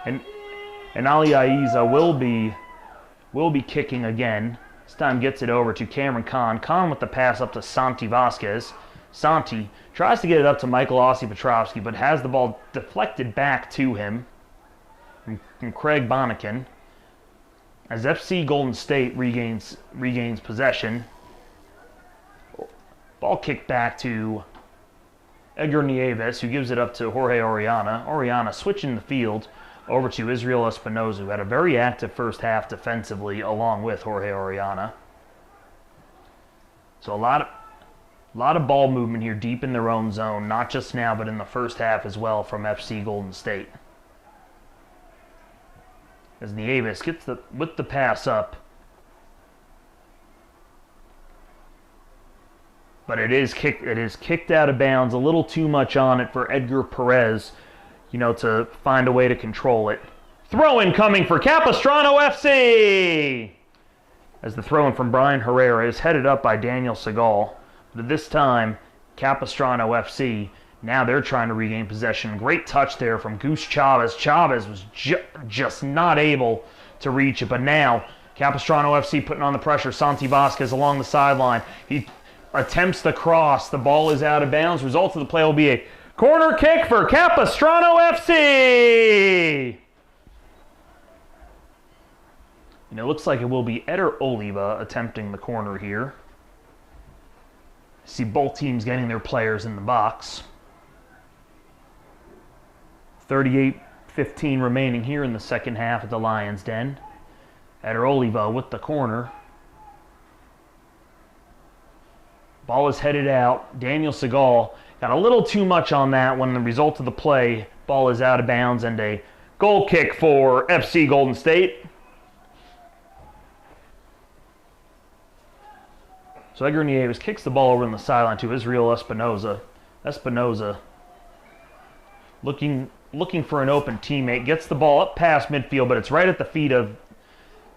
And Ali Aiza will be kicking again. This time gets it over to Cameron Kahn. Kahn with the pass up to Santi Vasquez. Santi tries to get it up to Michael Ossie Petrovsky, but has the ball deflected back to him from Craig Bonnekin. As FC Golden State regains possession. Ball kicked back to Edgar Nieves, who gives it up to Jorge Oriana. Oriana switching the field over to Israel Espinoza, who had a very active first half defensively along with Jorge Oriana. So a lot of ball movement here deep in their own zone, not just now but in the first half as well from FC Golden State. As Nieves gets with the pass up. But it is kicked out of bounds, a little too much on it for Edgar Perez, to find a way to control it. Throw-in coming for Capistrano FC! As the throw-in from Brian Herrera is headed up by Daniel Segal. But this time, Capistrano FC, now they're trying to regain possession. Great touch there from Goose Chavez. Chavez was just not able to reach it. But now, Capistrano FC putting on the pressure. Santi Vasquez along the sideline. He attempts the cross. The ball is out of bounds. Result of the play will be a corner kick for Capistrano FC. And it looks like it will be Eder Oliva attempting the corner here. See both teams getting their players in the box. 38-15 remaining here in the second half at the Lions' Den. Eder Oliva with the corner. Ball is headed out. Daniel Segal got a little too much on that when the result of the play, ball is out of bounds, and a goal kick for FC Golden State. So Edgar Nieves kicks the ball over on the sideline to Israel Espinoza. Espinoza looking for an open teammate. Gets the ball up past midfield, but it's right at the feet of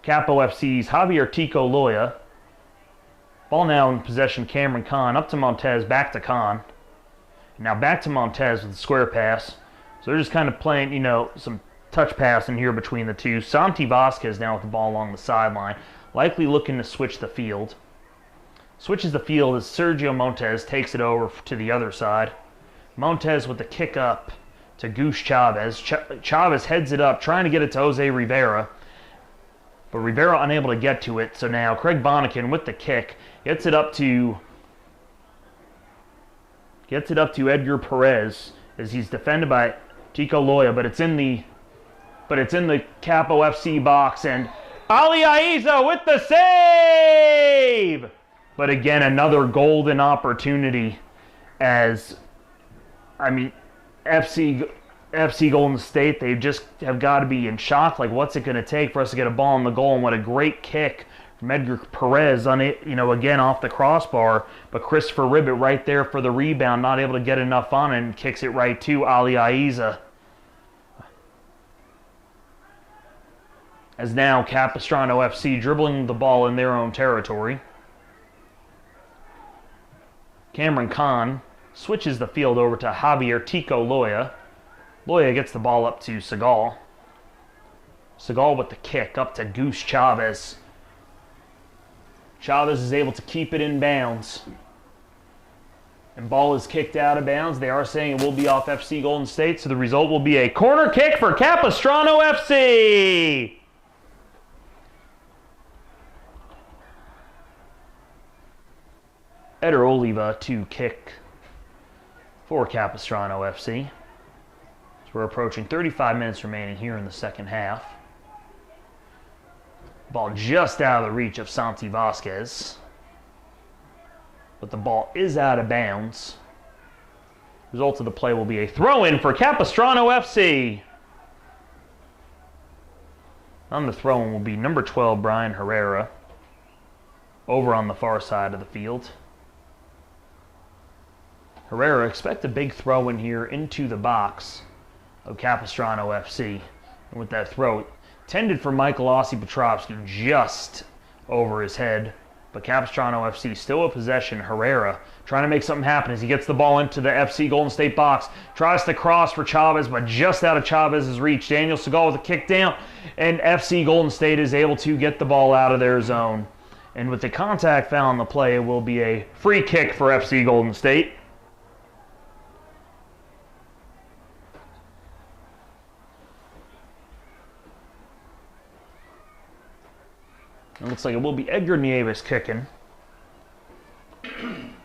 Capo FC's Javier Tico Loya. Ball now in possession, Cameron Kahn. Up to Montez, back to Kahn. Now back to Montez with the square pass. So they're just kind of playing, some touch passing here between the two. Santi Vasquez now with the ball along the sideline. Likely looking to switch the field. Switches the field as Sergio Montez takes it over to the other side. Montez with the kick up to Goose Chavez. Chavez heads it up, trying to get it to Jose Rivera. But Rivera unable to get to it. So now Craig Bonnekin with the kick gets it up to Edgar Perez as he's defended by Tico Loya, but it's in the Capo FC box, and Ali Aiza with the save! But again, another golden opportunity as, I mean, FC Golden State, they just have got to be in shock. Like, what's it going to take for us to get a ball in the goal? And what a great kick from Edgar Perez on it, again off the crossbar. But Christopher Ribbett right there for the rebound, not able to get enough on it, and kicks it right to Ali Aiza. As now Capistrano FC dribbling the ball in their own territory. Cameron Khan switches the field over to Javier Tico Loya. Loya gets the ball up to Segal. Segal with the kick up to Goose Chavez. Chavez is able to keep it in bounds. And ball is kicked out of bounds. They are saying it will be off FC Golden State, so the result will be a corner kick for Capistrano FC. Eder Oliva to kick for Capistrano FC. So we're approaching 35 minutes remaining here in the second half. Ball just out of the reach of Santi Vasquez. But the ball is out of bounds. Result of the play will be a throw-in for Capistrano FC. On the throw-in will be number 12, Brian Herrera, over on the far side of the field. Herrera expect a big throw in here into the box of Capistrano FC. And with that throw, intended for Michael Ossie Petrovsky, just over his head. But Capistrano FC still with possession. Herrera trying to make something happen as he gets the ball into the FC Golden State box. Tries to cross for Chavez, but just out of Chavez's reach. Daniel Segal with a kick down, and FC Golden State is able to get the ball out of their zone. And with the contact foul on the play, it will be a free kick for FC Golden State. It looks like it will be Edgar Nieves kicking. And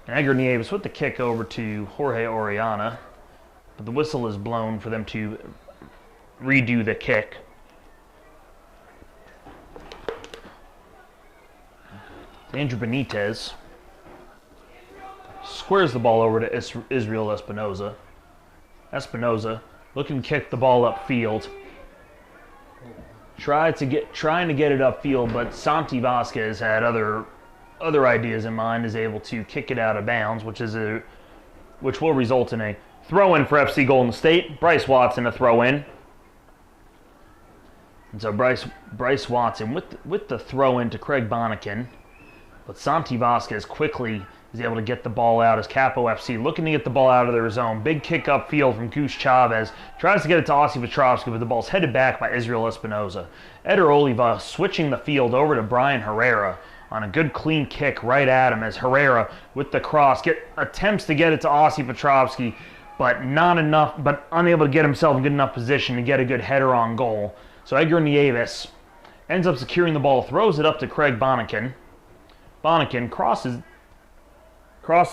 Edgar Nieves with the kick over to Jorge Oriana. But the whistle is blown for them to redo the kick. Andrew Benitez squares the ball over to Israel Espinoza. Espinoza looking to kick the ball upfield. Trying to get it upfield, but Santi Vasquez had other ideas in mind. Is able to kick it out of bounds, which will result in a throw-in for FC Golden State. Bryce Watson a throw-in, and so Bryce Watson with the throw-in to Craig Bonnekin, but Santi Vasquez quickly is able to get the ball out as Capo FC looking to get the ball out of their zone. Big kick upfield from Goose Chavez. Tries to get it to Ossie Petrovsky, but the ball's headed back by Israel Espinoza. Eder Oliva switching the field over to Brian Herrera on a good clean kick right at him as Herrera with the cross attempts to get it to Ossie Petrovsky, but not enough, but unable to get himself in good enough position to get a good header on goal. So Edgar Nieves ends up securing the ball, throws it up to Craig Bonnekin. Bonnekin crosses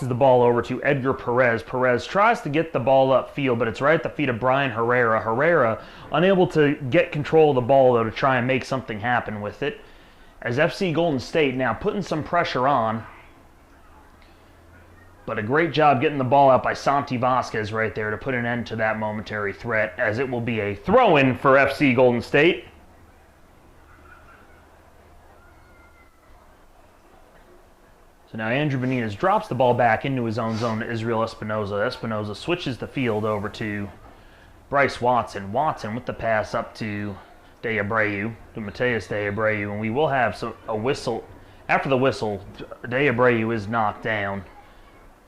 the ball over to Edgar Perez. Perez tries to get the ball upfield, but it's right at the feet of Brian Herrera. Herrera unable to get control of the ball, though, to try and make something happen with it. As FC Golden State now putting some pressure on. But a great job getting the ball out by Santi Vasquez right there to put an end to that momentary threat, as it will be a throw-in for FC Golden State. So now Andrew Benitez drops the ball back into his own zone to Israel Espinoza. Espinoza switches the field over to Bryce Watson. Watson with the pass up to De Abreu, to Mateus De Abreu, and we will have a whistle. After the whistle, De Abreu is knocked down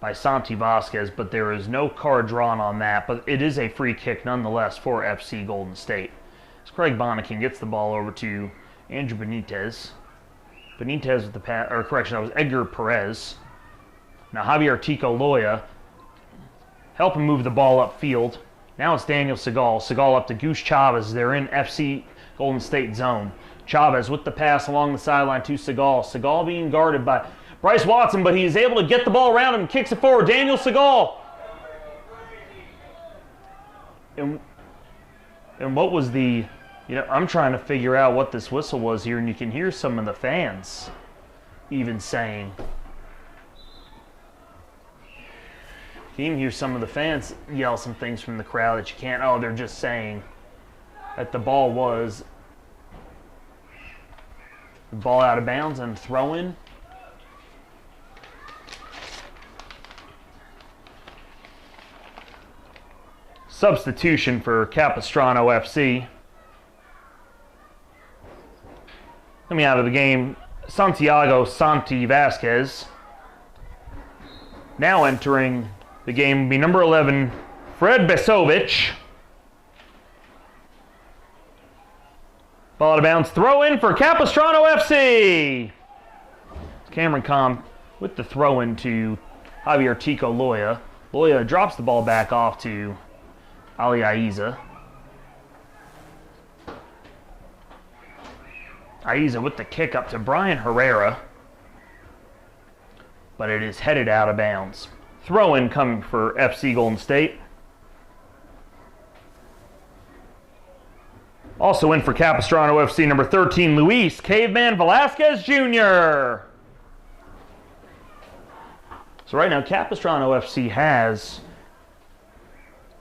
by Santi Vasquez, but there is no card drawn on that, but it is a free kick nonetheless for FC Golden State. As Craig Bonnekin gets the ball over to Andrew Benitez. Benitez with the pass, or correction, that was Edgar Perez. Now Javier Tico Loya help him move the ball upfield. Now it's Daniel Segal. Segal up to Goose Chavez. They're in FC Golden State zone. Chavez with the pass along the sideline to Segal. Segal being guarded by Bryce Watson, but he is able to get the ball around him and kicks it forward. Daniel Segal. And what was the, I'm trying to figure out what this whistle was here, and you can hear some of the fans even saying, you can even hear some of the fans yell some things from the crowd that you can't, they're just saying that the ball was out of bounds and throw in. Substitution for Capistrano FC. Coming out of the game, Santiago Santi Vasquez. Now entering the game will be number 11, Fred Besovic. Ball out of bounds. Throw in for Capistrano FC. Cameron Kahn with the throw in to Javier Tico Loya. Loya drops the ball back off to Ali Aiza. Aiza with the kick up to Brian Herrera. But it is headed out of bounds. Throw in coming for FC Golden State. Also in for Capistrano FC, number 13, Luis Caveman Velasquez Jr. So right now, Capistrano FC has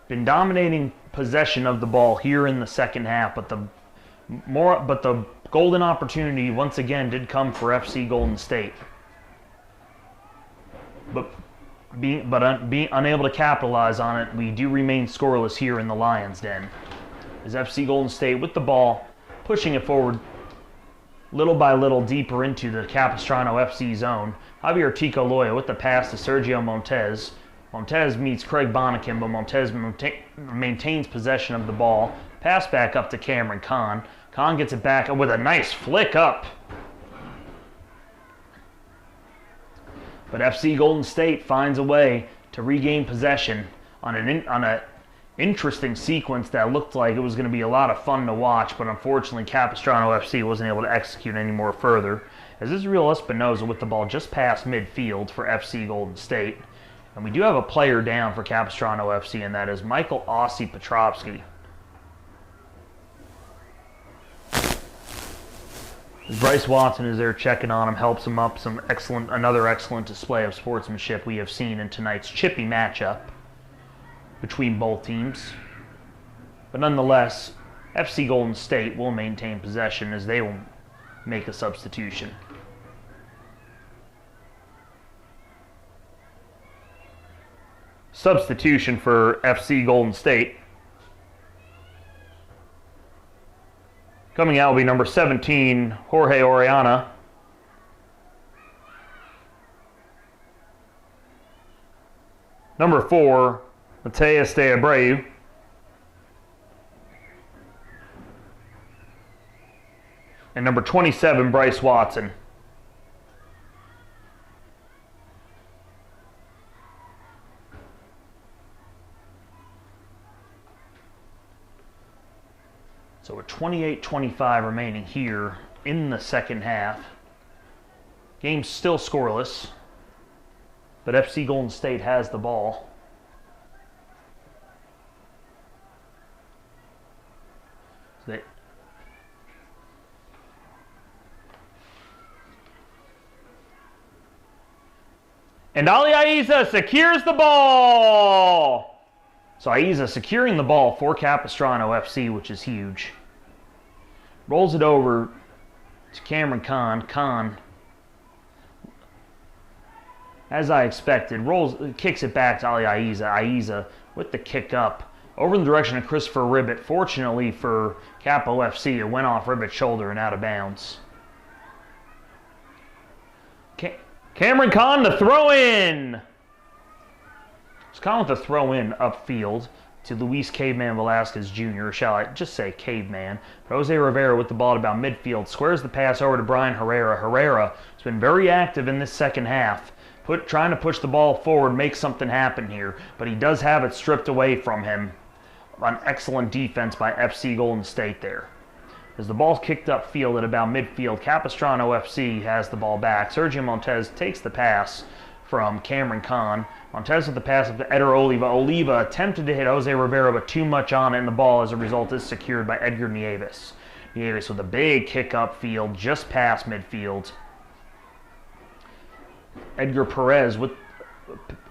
been dominating possession of the ball here in the second half, but the golden opportunity once again did come for FC Golden State. But being unable to capitalize on it, we do remain scoreless here in the Lions' Den. As FC Golden State with the ball, pushing it forward little by little deeper into the Capistrano FC zone. Javier Tico Loya with the pass to Sergio Montez. Montez meets Craig Bonican, but Montez maintains possession of the ball. Pass back up to Cameron Kahn. Kahn gets it back with a nice flick up. But FC Golden State finds a way to regain possession on an interesting sequence that looked like it was going to be a lot of fun to watch, but unfortunately Capistrano FC wasn't able to execute any more further. As Israel Espinoza with the ball just past midfield for FC Golden State. And we do have a player down for Capistrano FC, and that is Michael Aussie Petrovsky. Bryce Watson is there checking on him, helps him up. Another excellent display of sportsmanship we have seen in tonight's chippy matchup between both teams. But nonetheless, FC Golden State will maintain possession as they will make a substitution. Substitution for FC Golden State. Coming out will be number 17, Jorge Oriana. Number 4, Mateus de Abreu. And number 27, Bryce Watson. So with 28-25 remaining here in the second half. Game's still scoreless, but FC Golden State has the ball. And Ali Aiza secures the ball! So Aiza securing the ball for Capistrano FC, which is huge. Rolls it over to Cameron Kahn. Kahn, as I expected, kicks it back to Ali Aiza. Aiza with the kick up over in the direction of Christopher Ribbett. Fortunately for Capo FC, it went off Ribbett's shoulder and out of bounds. Cameron Kahn to throw in. It's Kahn with the throw in upfield to Luis Caveman Velasquez Jr., or shall I just say Caveman. Jose Rivera with the ball at about midfield, squares the pass over to Brian Herrera. Herrera has been very active in this second half, trying to push the ball forward, make something happen here. But he does have it stripped away from him. An excellent defense by FC Golden State there. As the ball's kicked upfield at about midfield, Capistrano FC has the ball back. Sergio Montez takes the pass from Cameron Kahn. Montez with the pass up to Eder Oliva. Oliva attempted to hit Jose Rivera, but too much on it, and the ball, as a result, is secured by Edgar Nieves. Nieves with a big kick upfield, just past midfield. Edgar Perez with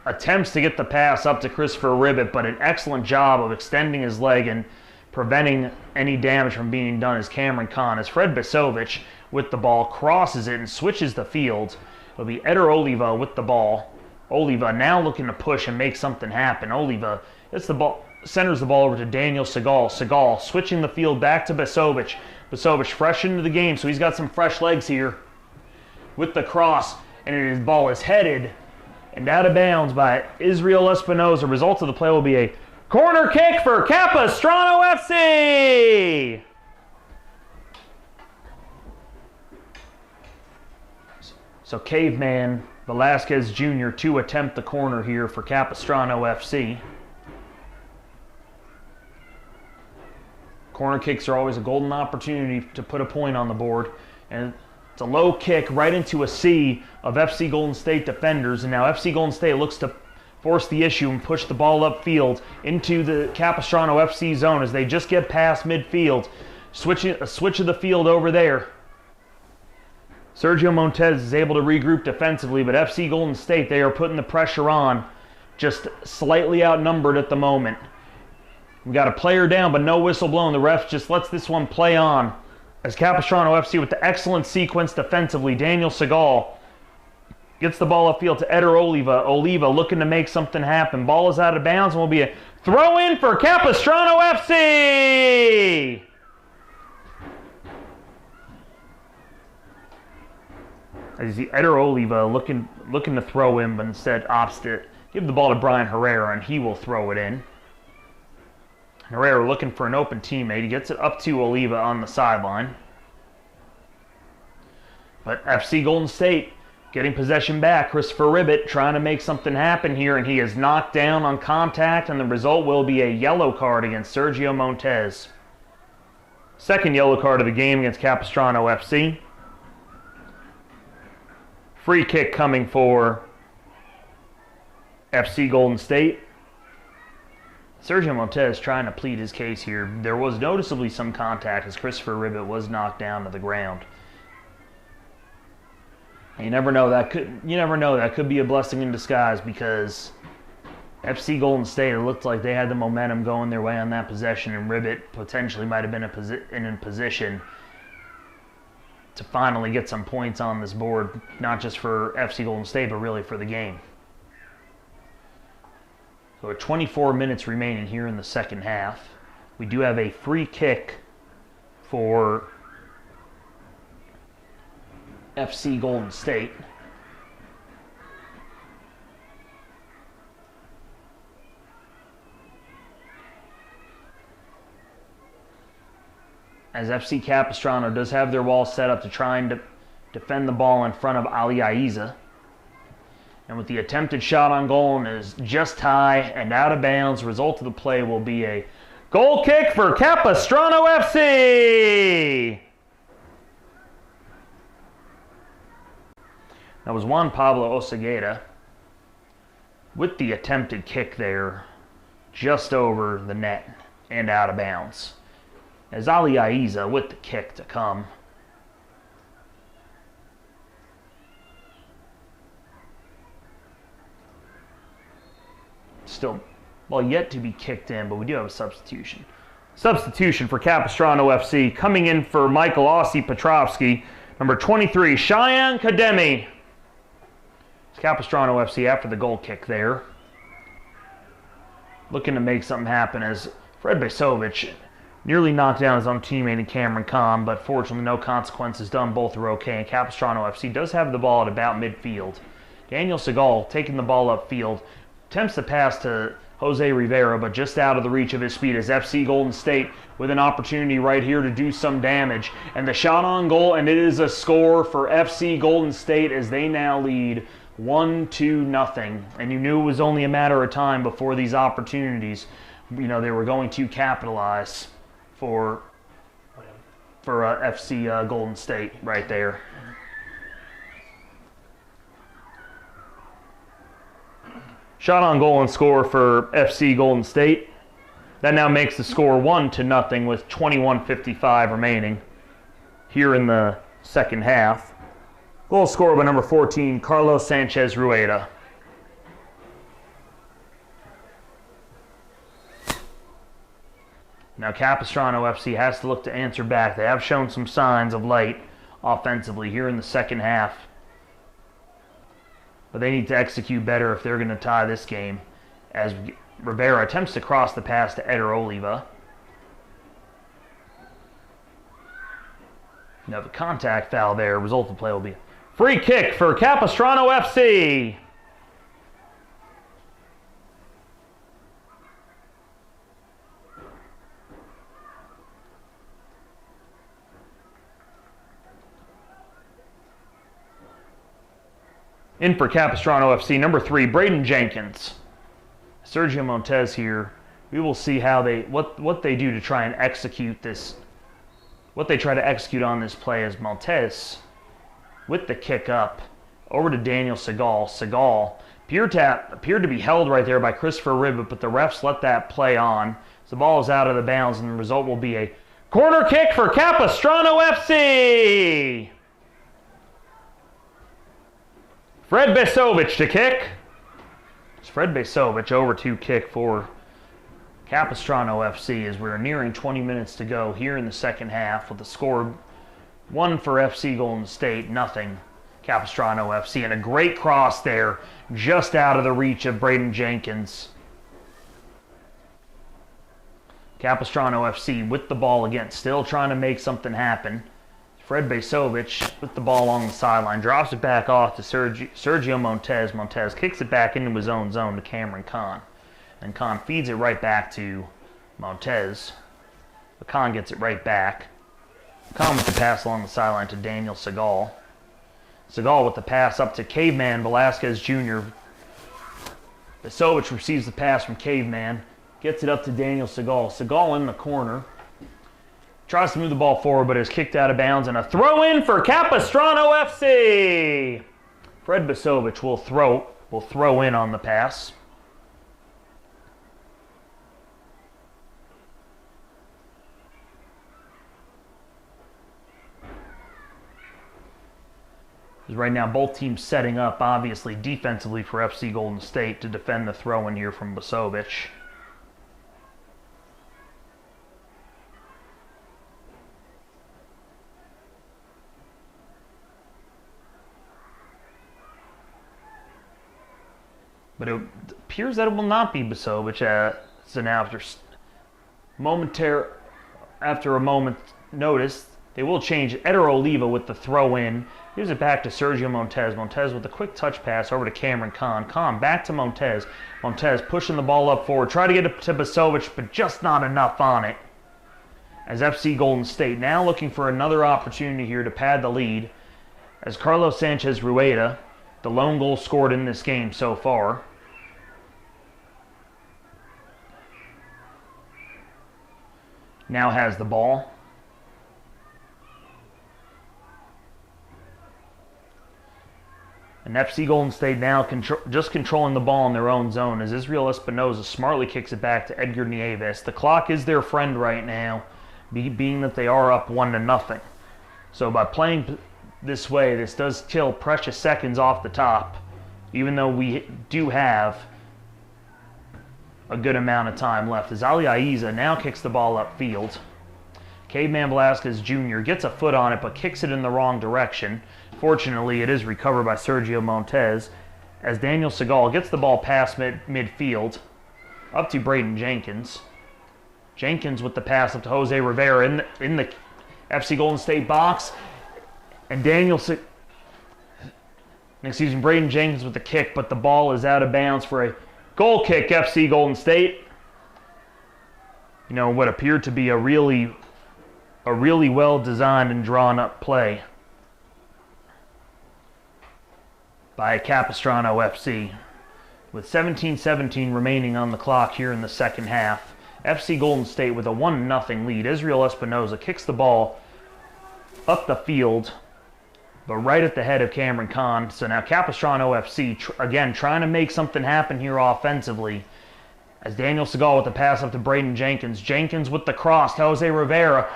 attempts to get the pass up to Christopher Ribbett, but an excellent job of extending his leg and preventing any damage from being done as Cameron Kahn, as Fred Bisovic with the ball crosses it and switches the field. It'll be Eder Oliva with the ball. Oliva now looking to push and make something happen. Oliva gets the ball, centers the ball over to Daniel Segal. Segal switching the field back to Bisovic. Bisovic fresh into the game, so he's got some fresh legs here with the cross, and his ball is headed and out of bounds by Israel Espinoza. Result of the play will be a corner kick for Capistrano FC! So Caveman Velasquez Jr. to attempt the corner here for Capistrano FC. Corner kicks are always a golden opportunity to put a point on the board. And it's a low kick right into a sea of FC Golden State defenders. And now FC Golden State looks to force the issue and push the ball upfield into the Capistrano FC zone as they just get past midfield. A switch of the field over there. Sergio Montez is able to regroup defensively, but FC Golden State, they are putting the pressure on, just slightly outnumbered at the moment. We got a player down, but no whistle blown. The ref just lets this one play on as Capistrano FC with the excellent sequence defensively. Daniel Segal gets the ball upfield to Eder Oliva. Oliva looking to make something happen. Ball is out of bounds and will be a throw in for Capistrano FC! As you see Eder Oliva looking to throw in, but instead opts to give the ball to Brian Herrera, and he will throw it in. Herrera looking for an open teammate. He gets it up to Oliva on the sideline. But FC Golden State getting possession back. Christopher Ribbett trying to make something happen here, and he is knocked down on contact, and the result will be a yellow card against Sergio Montez. Second yellow card of the game against Capistrano FC. Free kick coming for FC Golden State. Sergio Montez trying to plead his case here. There was noticeably some contact as Christopher Ribbett was knocked down to the ground. And you never know, that could be a blessing in disguise, because FC Golden State, it looked like they had the momentum going their way on that possession, and Ribbett potentially might have been in position to finally get some points on this board, not just for FC Golden State, but really for the game. So with 24 minutes remaining here in the second half, we do have a free kick for FC Golden State. As FC Capistrano does have their wall set up to try and defend the ball in front of Ali Aiza. And with the attempted shot on goal is just high and out of bounds, the result of the play will be a goal kick for Capistrano FC! That was Juan Pablo Osegueda with the attempted kick there, just over the net and out of bounds. As Ali Aiza with the kick to come. Still, well, yet to be kicked in, but we do have a substitution. Substitution for Capistrano FC. Coming in for Michael Aussie Petrovsky, number 23, Cheyenne Kademi. It's Capistrano FC after the goal kick there. Looking to make something happen as Fred Bisovic nearly knocked down his own teammate in Cameron Kahn, but fortunately no consequences done. Both are okay, and Capistrano FC does have the ball at about midfield. Daniel Segal taking the ball upfield, attempts to pass to Jose Rivera, but just out of the reach of his speed as FC Golden State with an opportunity right here to do some damage. And the shot on goal, and it is a score for FC Golden State as they now lead 1-2-0, and you knew it was only a matter of time before these opportunities, they were going to capitalize for FC Golden State right there. Shot on goal and score for FC Golden State. That now makes the score 1-0 with 21:55 remaining here in the second half. Goal scored by number 14, Carlos Sanchez Rueda. Now Capistrano FC has to look to answer back. They have shown some signs of light offensively here in the second half. But they need to execute better if they're going to tie this game, as Herrera attempts to cross the pass to Eder Oliva. Now the contact foul there, result of the play will be free kick for Capistrano FC. In for Capistrano FC, number 3, Braden Jenkins. Sergio Montez here. We will see how what they do to try and execute this. What they try to execute on this play is Montez with the kick up over to Daniel Segal. Segal appeared to be held right there by Christopher Ribbit, but the refs let that play on. So the ball is out of the bounds, and the result will be a corner kick for Capistrano FC. Fred Besovic to kick. It's Fred Besovic over to kick for Capistrano FC as we're nearing 20 minutes to go here in the second half with the score 1 for FC Golden State, 0 Capistrano FC. And a great cross there just out of the reach of Braden Jenkins. Capistrano FC with the ball again, still trying to make something happen. Fred Besovic with the ball along the sideline, drops it back off to Sergio Montez. Montez kicks it back into his own zone to Cameron Kahn. And Kahn feeds it right back to Montez. But Kahn gets it right back. Kahn with the pass along the sideline to Daniel Segal. Segal with the pass up to Caveman Velasquez Jr. Besovic receives the pass from Caveman. Gets it up to Daniel Segal. Segal in the corner. Tries to move the ball forward, but is kicked out of bounds. And a throw-in for Capistrano FC. Fred Besovic will throw in on the pass. Right now, both teams setting up, obviously, defensively for FC Golden State to defend the throw-in here from Besovic. But it appears that it will not be Besovic. So now, after a moment's notice, they will change Eder Oliva with the throw-in. Gives it back to Sergio Montez. Montez with a quick touch pass over to Cameron Kahn. Kahn back to Montez. Montez pushing the ball up forward. Try to get it to Besovic, but just not enough on it. As FC Golden State now looking for another opportunity here to pad the lead. As Carlos Sanchez Rueda, the lone goal scored in this game so far. Now has the ball. And FC Golden State now just controlling the ball in their own zone as Israel Espinoza smartly kicks it back to Edgar Nieves. The clock is their friend right now, being that they are up 1-0. So by playing this way, this does kill precious seconds off the top, even though we do have a good amount of time left. As Ali Aiza now kicks the ball upfield. Caveman Velasquez Jr. gets a foot on it, but kicks it in the wrong direction. Fortunately, it is recovered by Sergio Montez as Daniel Segal gets the ball past midfield up to Braden Jenkins. Jenkins with the pass up to Jose Rivera in the FC Golden State box. And Braden Jenkins with the kick, but the ball is out of bounds for a goal kick, FC Golden State. You know, what appeared to be a really well designed and drawn up play. by Capistrano FC. With 17-17 remaining on the clock here in the second half, FC Golden State with a 1-0 lead. Israel Espinoza kicks the ball up the field, but right at the head of Cameron Kahn. So now Capistrano FC, again, trying to make something happen here offensively. As Daniel Segal with the pass up to Braden Jenkins. Jenkins with the cross to Jose Rivera.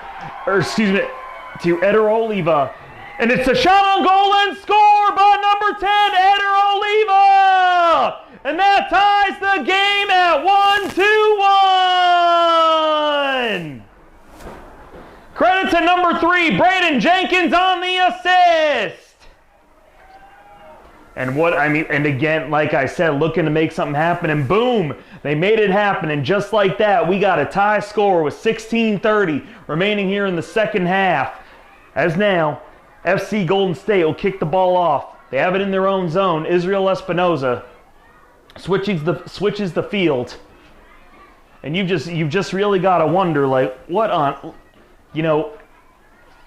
To Eder Oliva. And it's a shot on goal and score by number 10, Eder Oliva! And that ties the game at 1-1! Credit to number 3, Braden Jenkins on the assist! And and again, like I said, looking to make something happen, and boom, they made it happen. And just like that, we got a tie score with 16:30 remaining here in the second half. As now, FC Golden State will kick the ball off. They have it in their own zone. Israel Espinoza switches the field. And you've just really got to wonder, like, what on,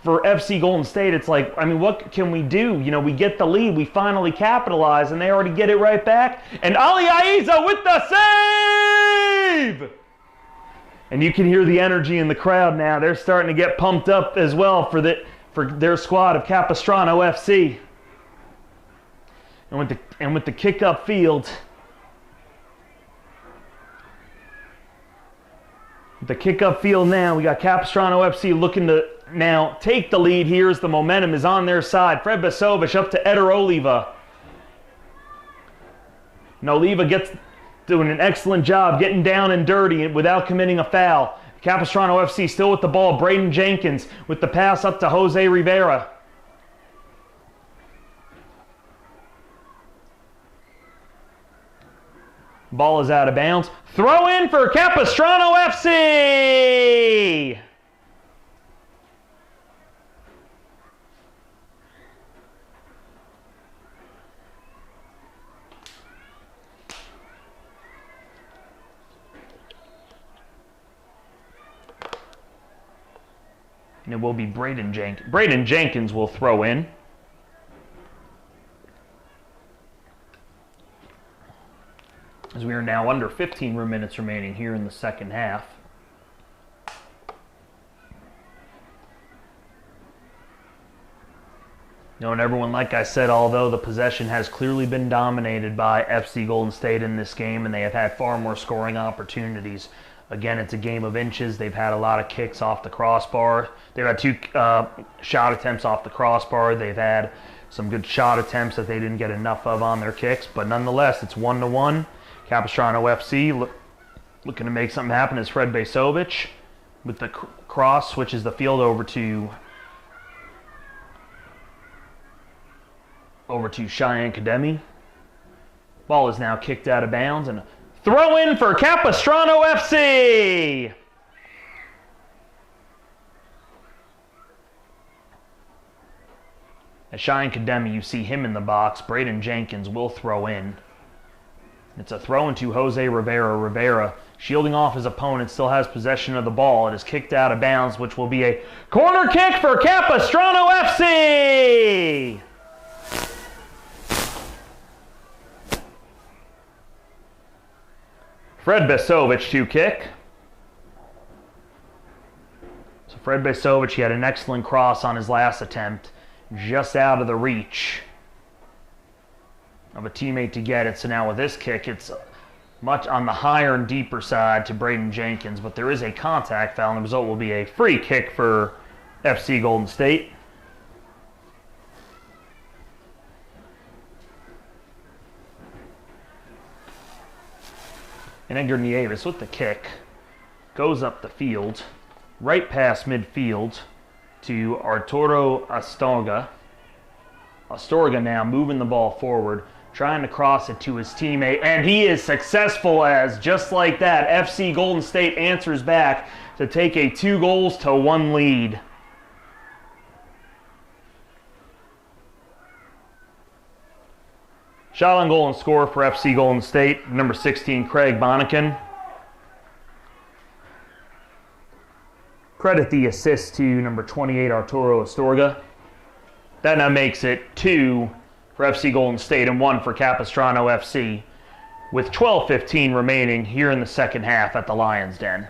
for FC Golden State, it's like, I mean, what can we do? We get the lead, we finally capitalize, and they already get it right back. And Ali Aiza with the save! And you can hear the energy in the crowd now. They're starting to get pumped up as well for their squad of Capistrano FC. And with the kick up field, now, we got Capistrano FC looking to now take the lead here as the momentum is on their side. Fred Besovich up to Eder Oliva. And Oliva doing an excellent job getting down and dirty without committing a foul. Capistrano FC still with the ball. Braden Jenkins with the pass up to Jose Rivera. Ball is out of bounds. Throw in for Capistrano FC! And it will be Braden Jenkins. Braden Jenkins will throw in. As we are now under 15 minutes remaining here in the second half. And everyone, like I said, although the possession has clearly been dominated by FC Golden State in this game, and they have had far more scoring opportunities. Again, it's a game of inches. They've had a lot of kicks off the crossbar. They've had 2 shot attempts off the crossbar. They've had some good shot attempts that they didn't get enough of on their kicks. But nonetheless, it's 1-1. Capistrano FC looking to make something happen as Fred Besovich with the cross switches the field over to Cheyenne Kademi. Ball is now kicked out of bounds and throw in for Capistrano FC. As Cheyenne Kademi, you see him in the box. Braden Jenkins will throw in. It's a throw into Jose Rivera. Rivera, shielding off his opponent, still has possession of the ball. It is kicked out of bounds, which will be a corner kick for Capistrano FC! Fred Besovich to kick. So Fred Besovich, he had an excellent cross on his last attempt, just out of the reach of a teammate to get it. So now with this kick, it's much on the higher and deeper side to Braden Jenkins, but there is a contact foul, and the result will be a free kick for FC Golden State. And Edgar Nieves with the kick goes up the field, right past midfield to Arturo Astorga. Astorga now moving the ball forward, trying to cross it to his teammate, and he is successful as, just like that, FC Golden State answers back to take a 2-1 lead. Shot on goal and score for FC Golden State, number 16, Craig Bonican. Credit the assist to number 28, Arturo Astorga. That now makes it 2 for FC Golden State and 1 for Capistrano FC, with 12:15 remaining here in the second half at the Lions' Den.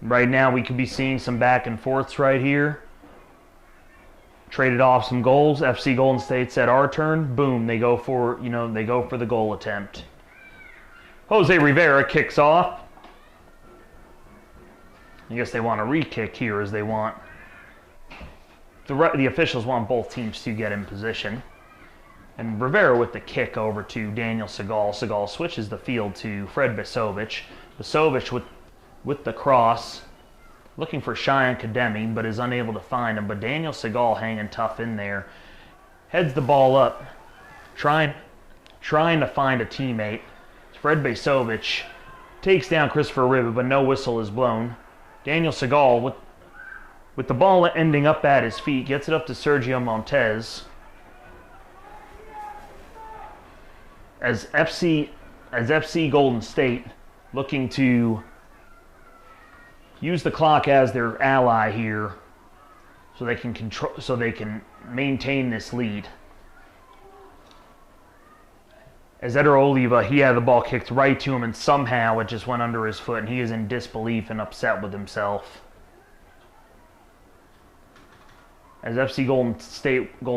Right now we could be seeing some back and forths right here. Traded off some goals. FC Golden State said our turn. Boom, they go for the goal attempt. Jose Rivera kicks off. I guess they want a re-kick here, as they want. The officials want both teams to get in position. And Rivera with the kick over to Daniel Segal. Segal switches the field to Fred Besovic. Besovic with the cross, looking for Cheyenne Kademi, but is unable to find him. But Daniel Segal hanging tough in there. Heads the ball up, trying to find a teammate. Fred Besovic takes down Christopher Ribba, but no whistle is blown. Daniel Segal, with the ball ending up at his feet, gets it up to Sergio Montez. As FC Golden State looking to use the clock as their ally here, so they can maintain this lead. As Eder Oliva, he had the ball kicked right to him, and somehow it just went under his foot, and he is in disbelief and upset with himself. As FC Golden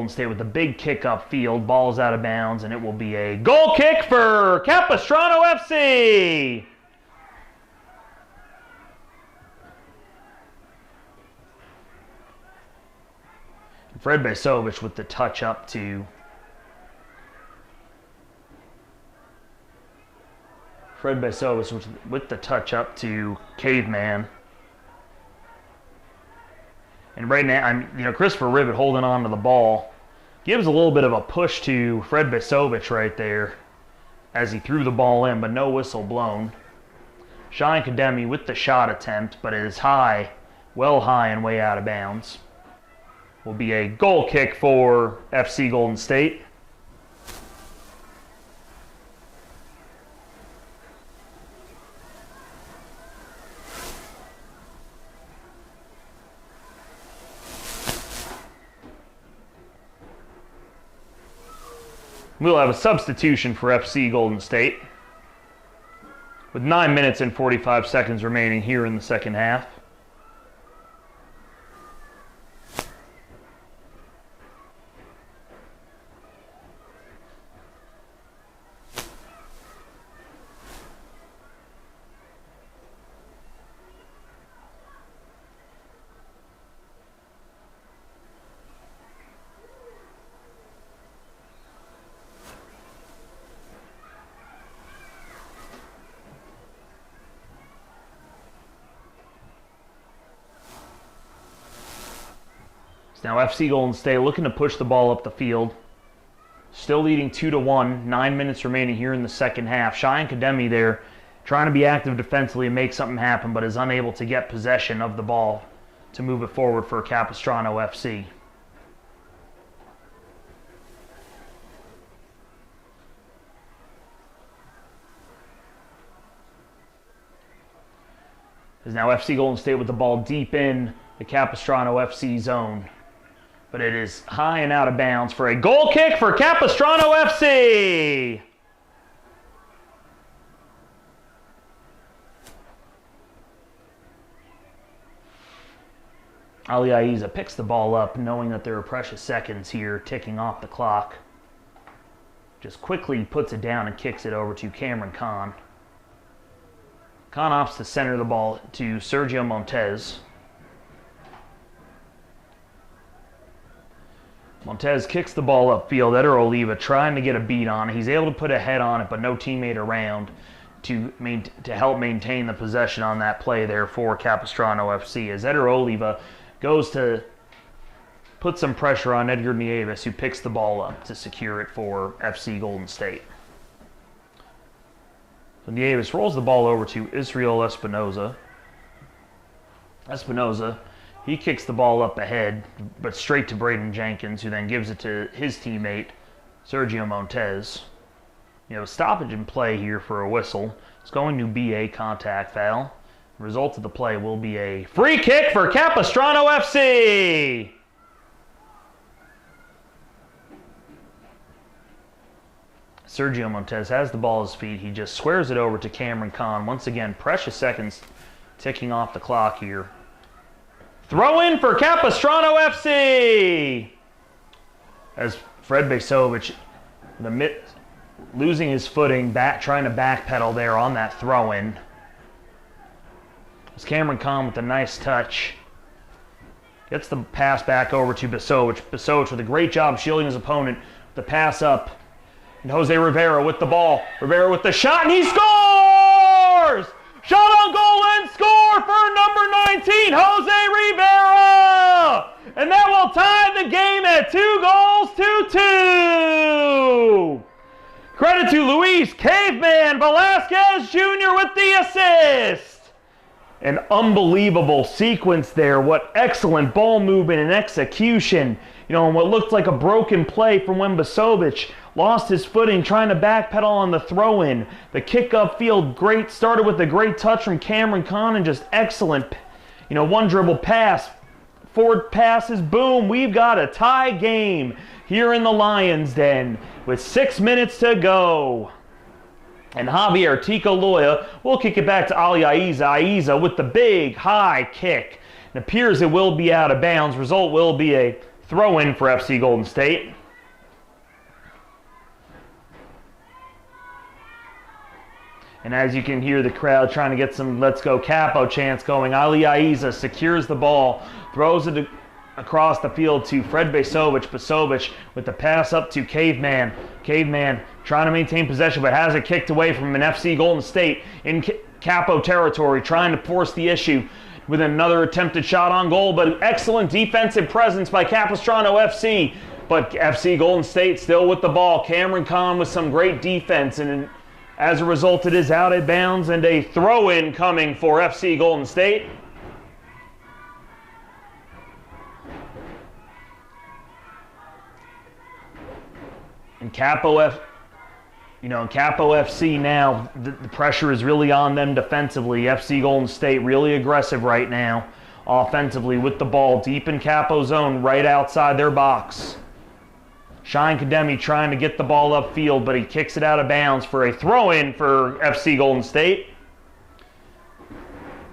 State with a big kick upfield, ball's out of bounds, and it will be a goal kick for Capistrano FC! Fred Besovic with the touch up to Caveman. And right now, Christopher Ribba holding on to the ball. Gives a little bit of a push to Fred Besovic right there as he threw the ball in, but no whistle blown. Cheyenne Kademi with the shot attempt, but it is high, well high and way out of bounds. Will be a goal kick for FC Golden State. We'll have a substitution for FC Golden State with 9 minutes and 45 seconds remaining here in the second half. Now FC Golden State looking to push the ball up the field. Still leading 2-1. 9 minutes remaining here in the second half. Cheyenne Kademi there trying to be active defensively and make something happen, but is unable to get possession of the ball to move it forward for Capistrano FC. Is now FC Golden State with the ball deep in the Capistrano FC zone. But it is high and out of bounds for a goal kick for Capistrano FC. Ali Aiza picks the ball up, knowing that there are precious seconds here ticking off the clock. Just quickly puts it down and kicks it over to Cameron Khan. Khan opts to center the ball to Sergio Montez. Montez kicks the ball upfield. Eder Oliva trying to get a beat on it. He's able to put a head on it, but no teammate around to help maintain the possession on that play there for Capistrano FC. As Eder Oliva goes to put some pressure on Edgar Nieves, who picks the ball up to secure it for FC Golden State. So Nieves rolls the ball over to Israel Espinoza. Espinoza, he kicks the ball up ahead, but straight to Braden Jenkins, who then gives it to his teammate, Sergio Montez. You have a stoppage in play here for a whistle. It's going to be a contact foul. The result of the play will be a free kick for Capistrano FC! Sergio Montez has the ball at his feet. He just squares it over to Cameron Kahn. Once again, precious seconds ticking off the clock here. Throw in for Capistrano FC! As Fred Besovich, losing his footing, trying to backpedal there on that throw in. It's Cameron Kahn with a nice touch. Gets the pass back over to Besovich. Besovich with a great job shielding his opponent. The pass up. And Jose Rivera with the ball. Rivera with the shot, and he scores! Shot on goal and score for number 19, Jose Rivera! And that will tie the game at 2-2. Credit to Luis Caveman Velasquez Jr. with the assist. An unbelievable sequence there. What excellent ball movement and execution. You know, and what looked like a broken play from when Besovich lost his footing trying to backpedal on the throw-in. The kick upfield, great, started with a great touch from Cameron Kahn and just excellent, you know, one dribble pass, forward passes, boom, we've got a tie game here in the Lions Den with 6 minutes to go. And Javier Tico Loya will kick it back to Ali Aiza. Aiza with the big high kick. It appears it will be out of bounds. Result will be a throw-in for FC Golden State. And as you can hear the crowd trying to get some Let's Go Capo chants going, Ali Aiza secures the ball, throws it across the field to Fred Besovich. Besovich with the pass up to Caveman. Caveman trying to maintain possession, but has it kicked away from an FC Golden State in Capo territory, trying to force the issue with another attempted shot on goal, but excellent defensive presence by Capistrano FC. But FC Golden State still with the ball. Cameron Kahn with some great defense, and as a result, it is out of bounds and a throw-in coming for FC Golden State. And Capo FC now, the pressure is really on them defensively. FC Golden State really aggressive right now offensively with the ball deep in Capo zone right outside their box. Shine Kademi trying to get the ball upfield, but he kicks it out of bounds for a throw-in for FC Golden State.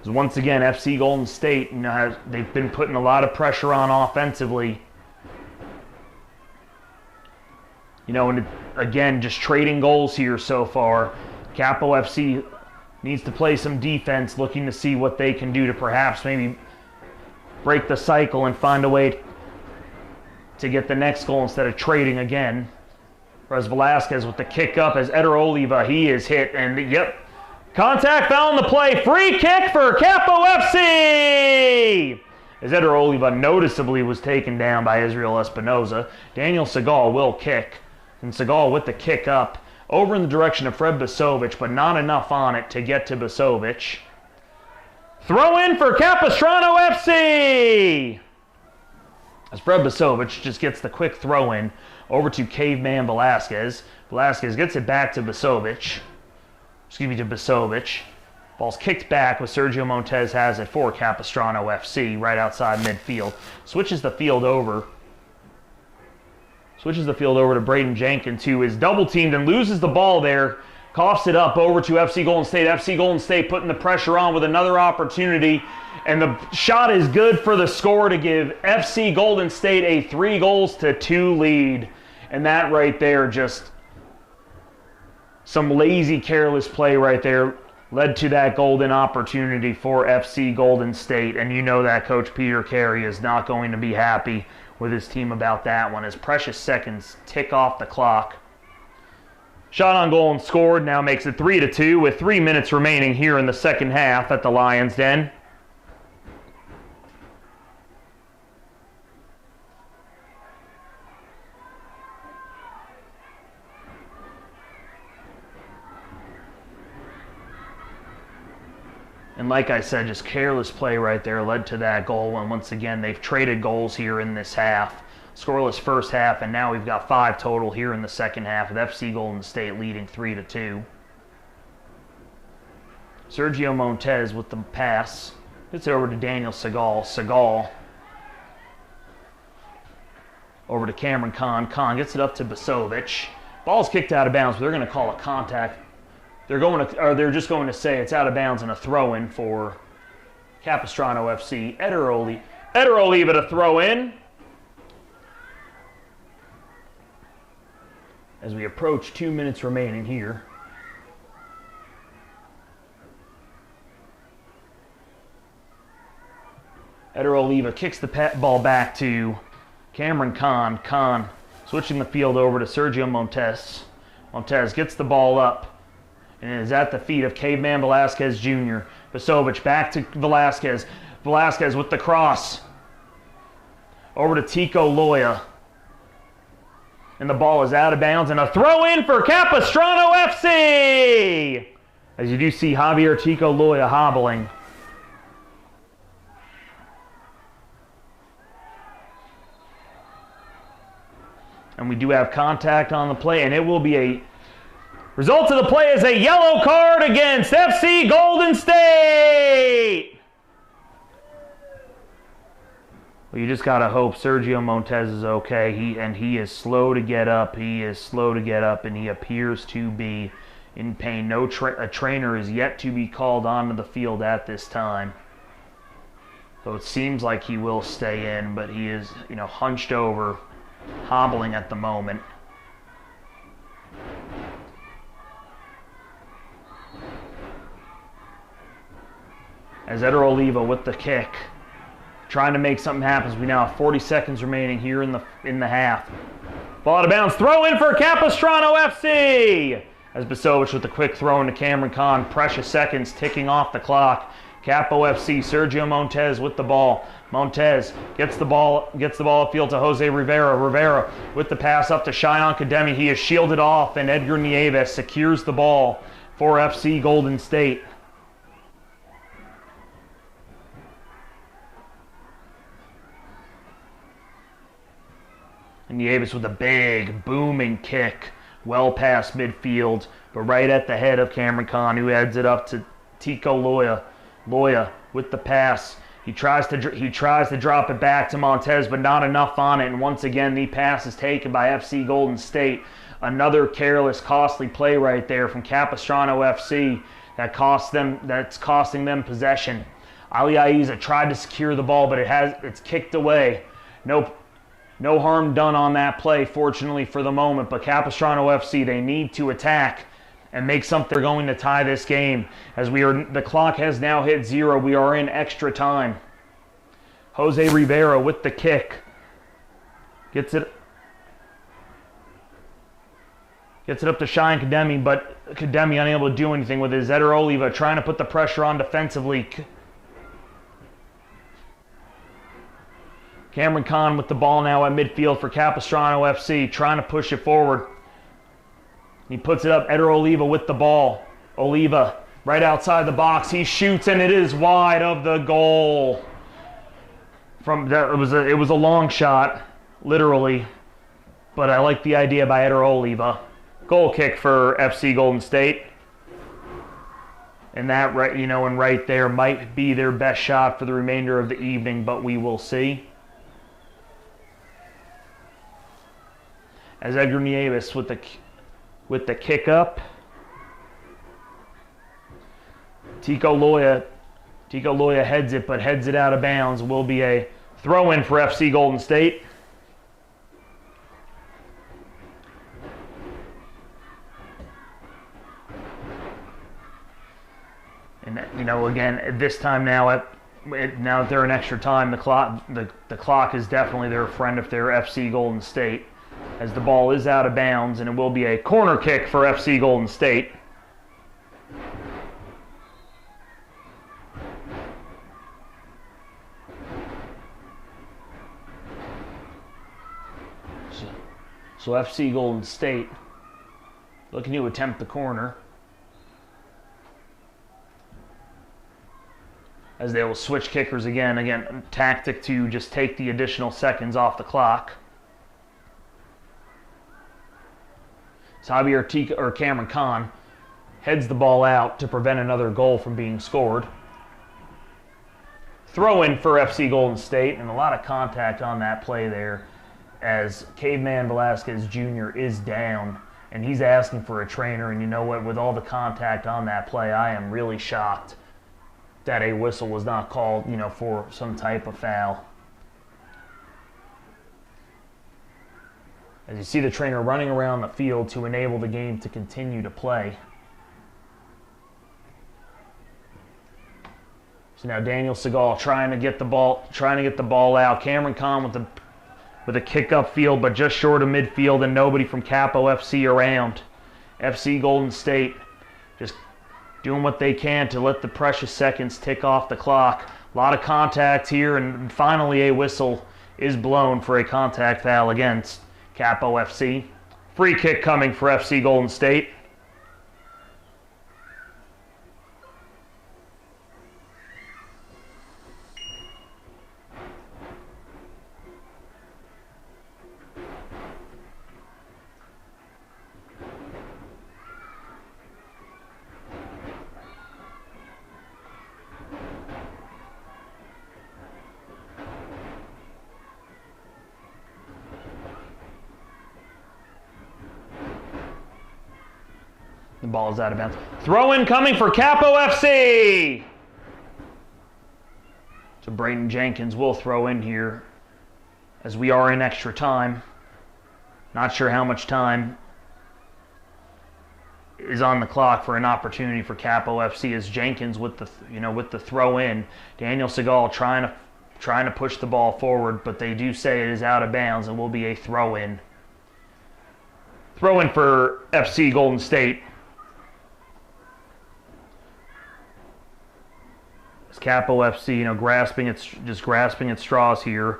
So once again, FC Golden State, you know, they've been putting a lot of pressure on offensively. You know, and again, just trading goals here so far. Capo FC needs to play some defense, looking to see what they can do to perhaps maybe break the cycle and find a way to get the next goal instead of trading again. Whereas Velasquez with the kick up as Eder Oliva, he is hit, and yep, contact foul on the play. Free kick for Capo FC! As Eder Oliva noticeably was taken down by Israel Espinoza. Daniel Segal will kick. And Segal with the kick up over in the direction of Fred Besovich, but not enough on it to get to Besovich. Throw in for Capistrano FC! As Fred Besovich just gets the quick throw in over to Caveman Velasquez. Velasquez gets it back to Besovich. To Besovich. Ball's kicked back with Sergio Montez has it for Capistrano FC right outside midfield. Switches the field over to Braden Jenkins, who is double teamed and loses the ball there. Coughs it up over to FC Golden State. FC Golden State putting the pressure on with another opportunity. And the shot is good for the score to give FC Golden State a 3-2 lead. And that right there, just some lazy, careless play right there led to that golden opportunity for FC Golden State. And you know that Coach Peter Carey is not going to be happy with his team about that one, as precious seconds tick off the clock. Shot on goal and scored, now makes it 3-2 with 3 minutes remaining here in the second half at the Lions Den. And like I said, just careless play right there led to that goal. And once again, they've traded goals here in this half. Scoreless first half, and now we've got 5 total here in the second half with FC Golden State leading 3-2. Sergio Montez with the pass. Gets it over to Daniel Segal. Segal over to Cameron Kahn. Kahn gets it up to Besovich. Ball's kicked out of bounds, but they're going to call a contact. They're just going to say it's out of bounds and a throw-in for Capistrano FC. Eder Oliva to throw in. As we approach 2 minutes remaining here. Eder Oliva kicks the ball back to Cameron Kahn. Kahn switching the field over to Sergio Montes. Montes gets the ball up and is at the feet of Caveman Velasquez Jr. Vasovic back to Velasquez. Velasquez with the cross. Over to Tico Loya. And the ball is out of bounds. And a throw in for Capistrano FC! As you do see Javier Tico Loya hobbling. And we do have contact on the play. And it will be a... Result of the play is a yellow card against FC Golden State! Well, you just got to hope Sergio Montes is okay. He is slow to get up. He is slow to get up, and he appears to be in pain. A trainer is yet to be called onto the field at this time. So it seems like he will stay in, but he is, hunched over, hobbling at the moment. As Eder Oliva with the kick, trying to make something happen. As we now have 40 seconds remaining here in the half. Ball out of bounds. Throw in for Capistrano FC. As Vasovic with the quick throw into Cameron Kahn. Precious seconds ticking off the clock. Capo FC. Sergio Montes with the ball. Montes gets the ball upfield to Jose Rivera. Rivera with the pass up to Cheyenne Kademi. He is shielded off, and Edgar Nieves secures the ball for FC Golden State. And Nieves with a big, booming kick, well past midfield, but right at the head of Cameron Kahn, who heads it up to Tico Loya. Loya with the pass. He tries to drop it back to Montes, but not enough on it. And once again, the pass is taken by FC Golden State. Another careless, costly play right there from Capistrano FC that's costing them possession. Ali Aiza tried to secure the ball, but it's kicked away. No harm done on that play, fortunately for the moment. But Capistrano FC, they need to attack and make something. They're going to tie this game. As the clock has now hit 0. We are in extra time. Jose Rivera with the kick. Gets it up to Cheyenne Kademi, but Kademi unable to do anything with it. Eder Oliva trying to put the pressure on defensively. Cameron Kahn with the ball now at midfield for Capistrano FC, trying to push it forward. He puts it up. Eder Oliva with the ball. Oliva right outside the box. He shoots, and it is wide of the goal. It was a long shot, literally, but I like the idea by Eder Oliva. Goal kick for FC Golden State. And that right there might be their best shot for the remainder of the evening, but we will see. As Edgar Nieves with the kick up. Tico Loya heads it, but heads it out of bounds. Will be a throw-in for FC Golden State. And again, at this time now that they're in extra time, the clock is definitely their friend if they're FC Golden State. As the ball is out of bounds, and it will be a corner kick for FC Golden State. So FC Golden State looking to attempt the corner. As they will switch kickers again, tactic to just take the additional seconds off the clock. Cameron Kahn heads the ball out to prevent another goal from being scored. Throw in for FC Golden State, and a lot of contact on that play there as Caveman Velasquez Jr. is down, and he's asking for a trainer. And you know what? With all the contact on that play, I am really shocked that a whistle was not called, for some type of foul. As you see the trainer running around the field to enable the game to continue to play. So now Daniel Segal trying to get the ball out. Cameron Kahn with a kick upfield, but just short of midfield, and nobody from Capo FC around. FC Golden State just doing what they can to let the precious seconds tick off the clock. A lot of contact here, and finally a whistle is blown for a contact foul against Capo FC. Free kick coming for FC Golden State. The ball is out of bounds. Throw in coming for Capo FC. So Braden Jenkins will throw in here as we are in extra time. Not sure how much time is on the clock for an opportunity for Capo FC as Jenkins with the throw in. Daniel Segal trying to push the ball forward, but they do say it is out of bounds and will be a throw in. Throw in for FC Golden State. Capo FC, grasping its straws here.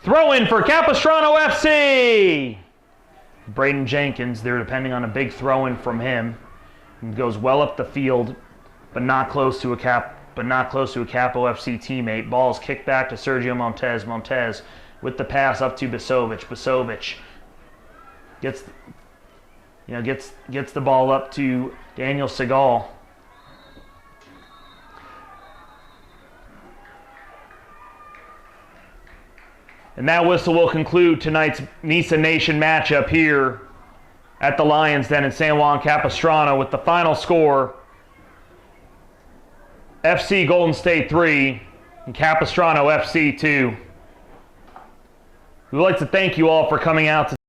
Throw in for Capistrano FC. Braden Jenkins, they're depending on a big throw in from him. He goes well up the field, but not close to a Capo FC teammate. Ball's kicked back to Sergio Montez. Montez with the pass up to Basovic. Basovic gets the ball up to Daniel Segal. And that whistle will conclude tonight's NISA Nation matchup here at the Lions Den in San Juan Capistrano with the final score, FC Golden State 3 and Capistrano FC 2. We'd like to thank you all for coming out to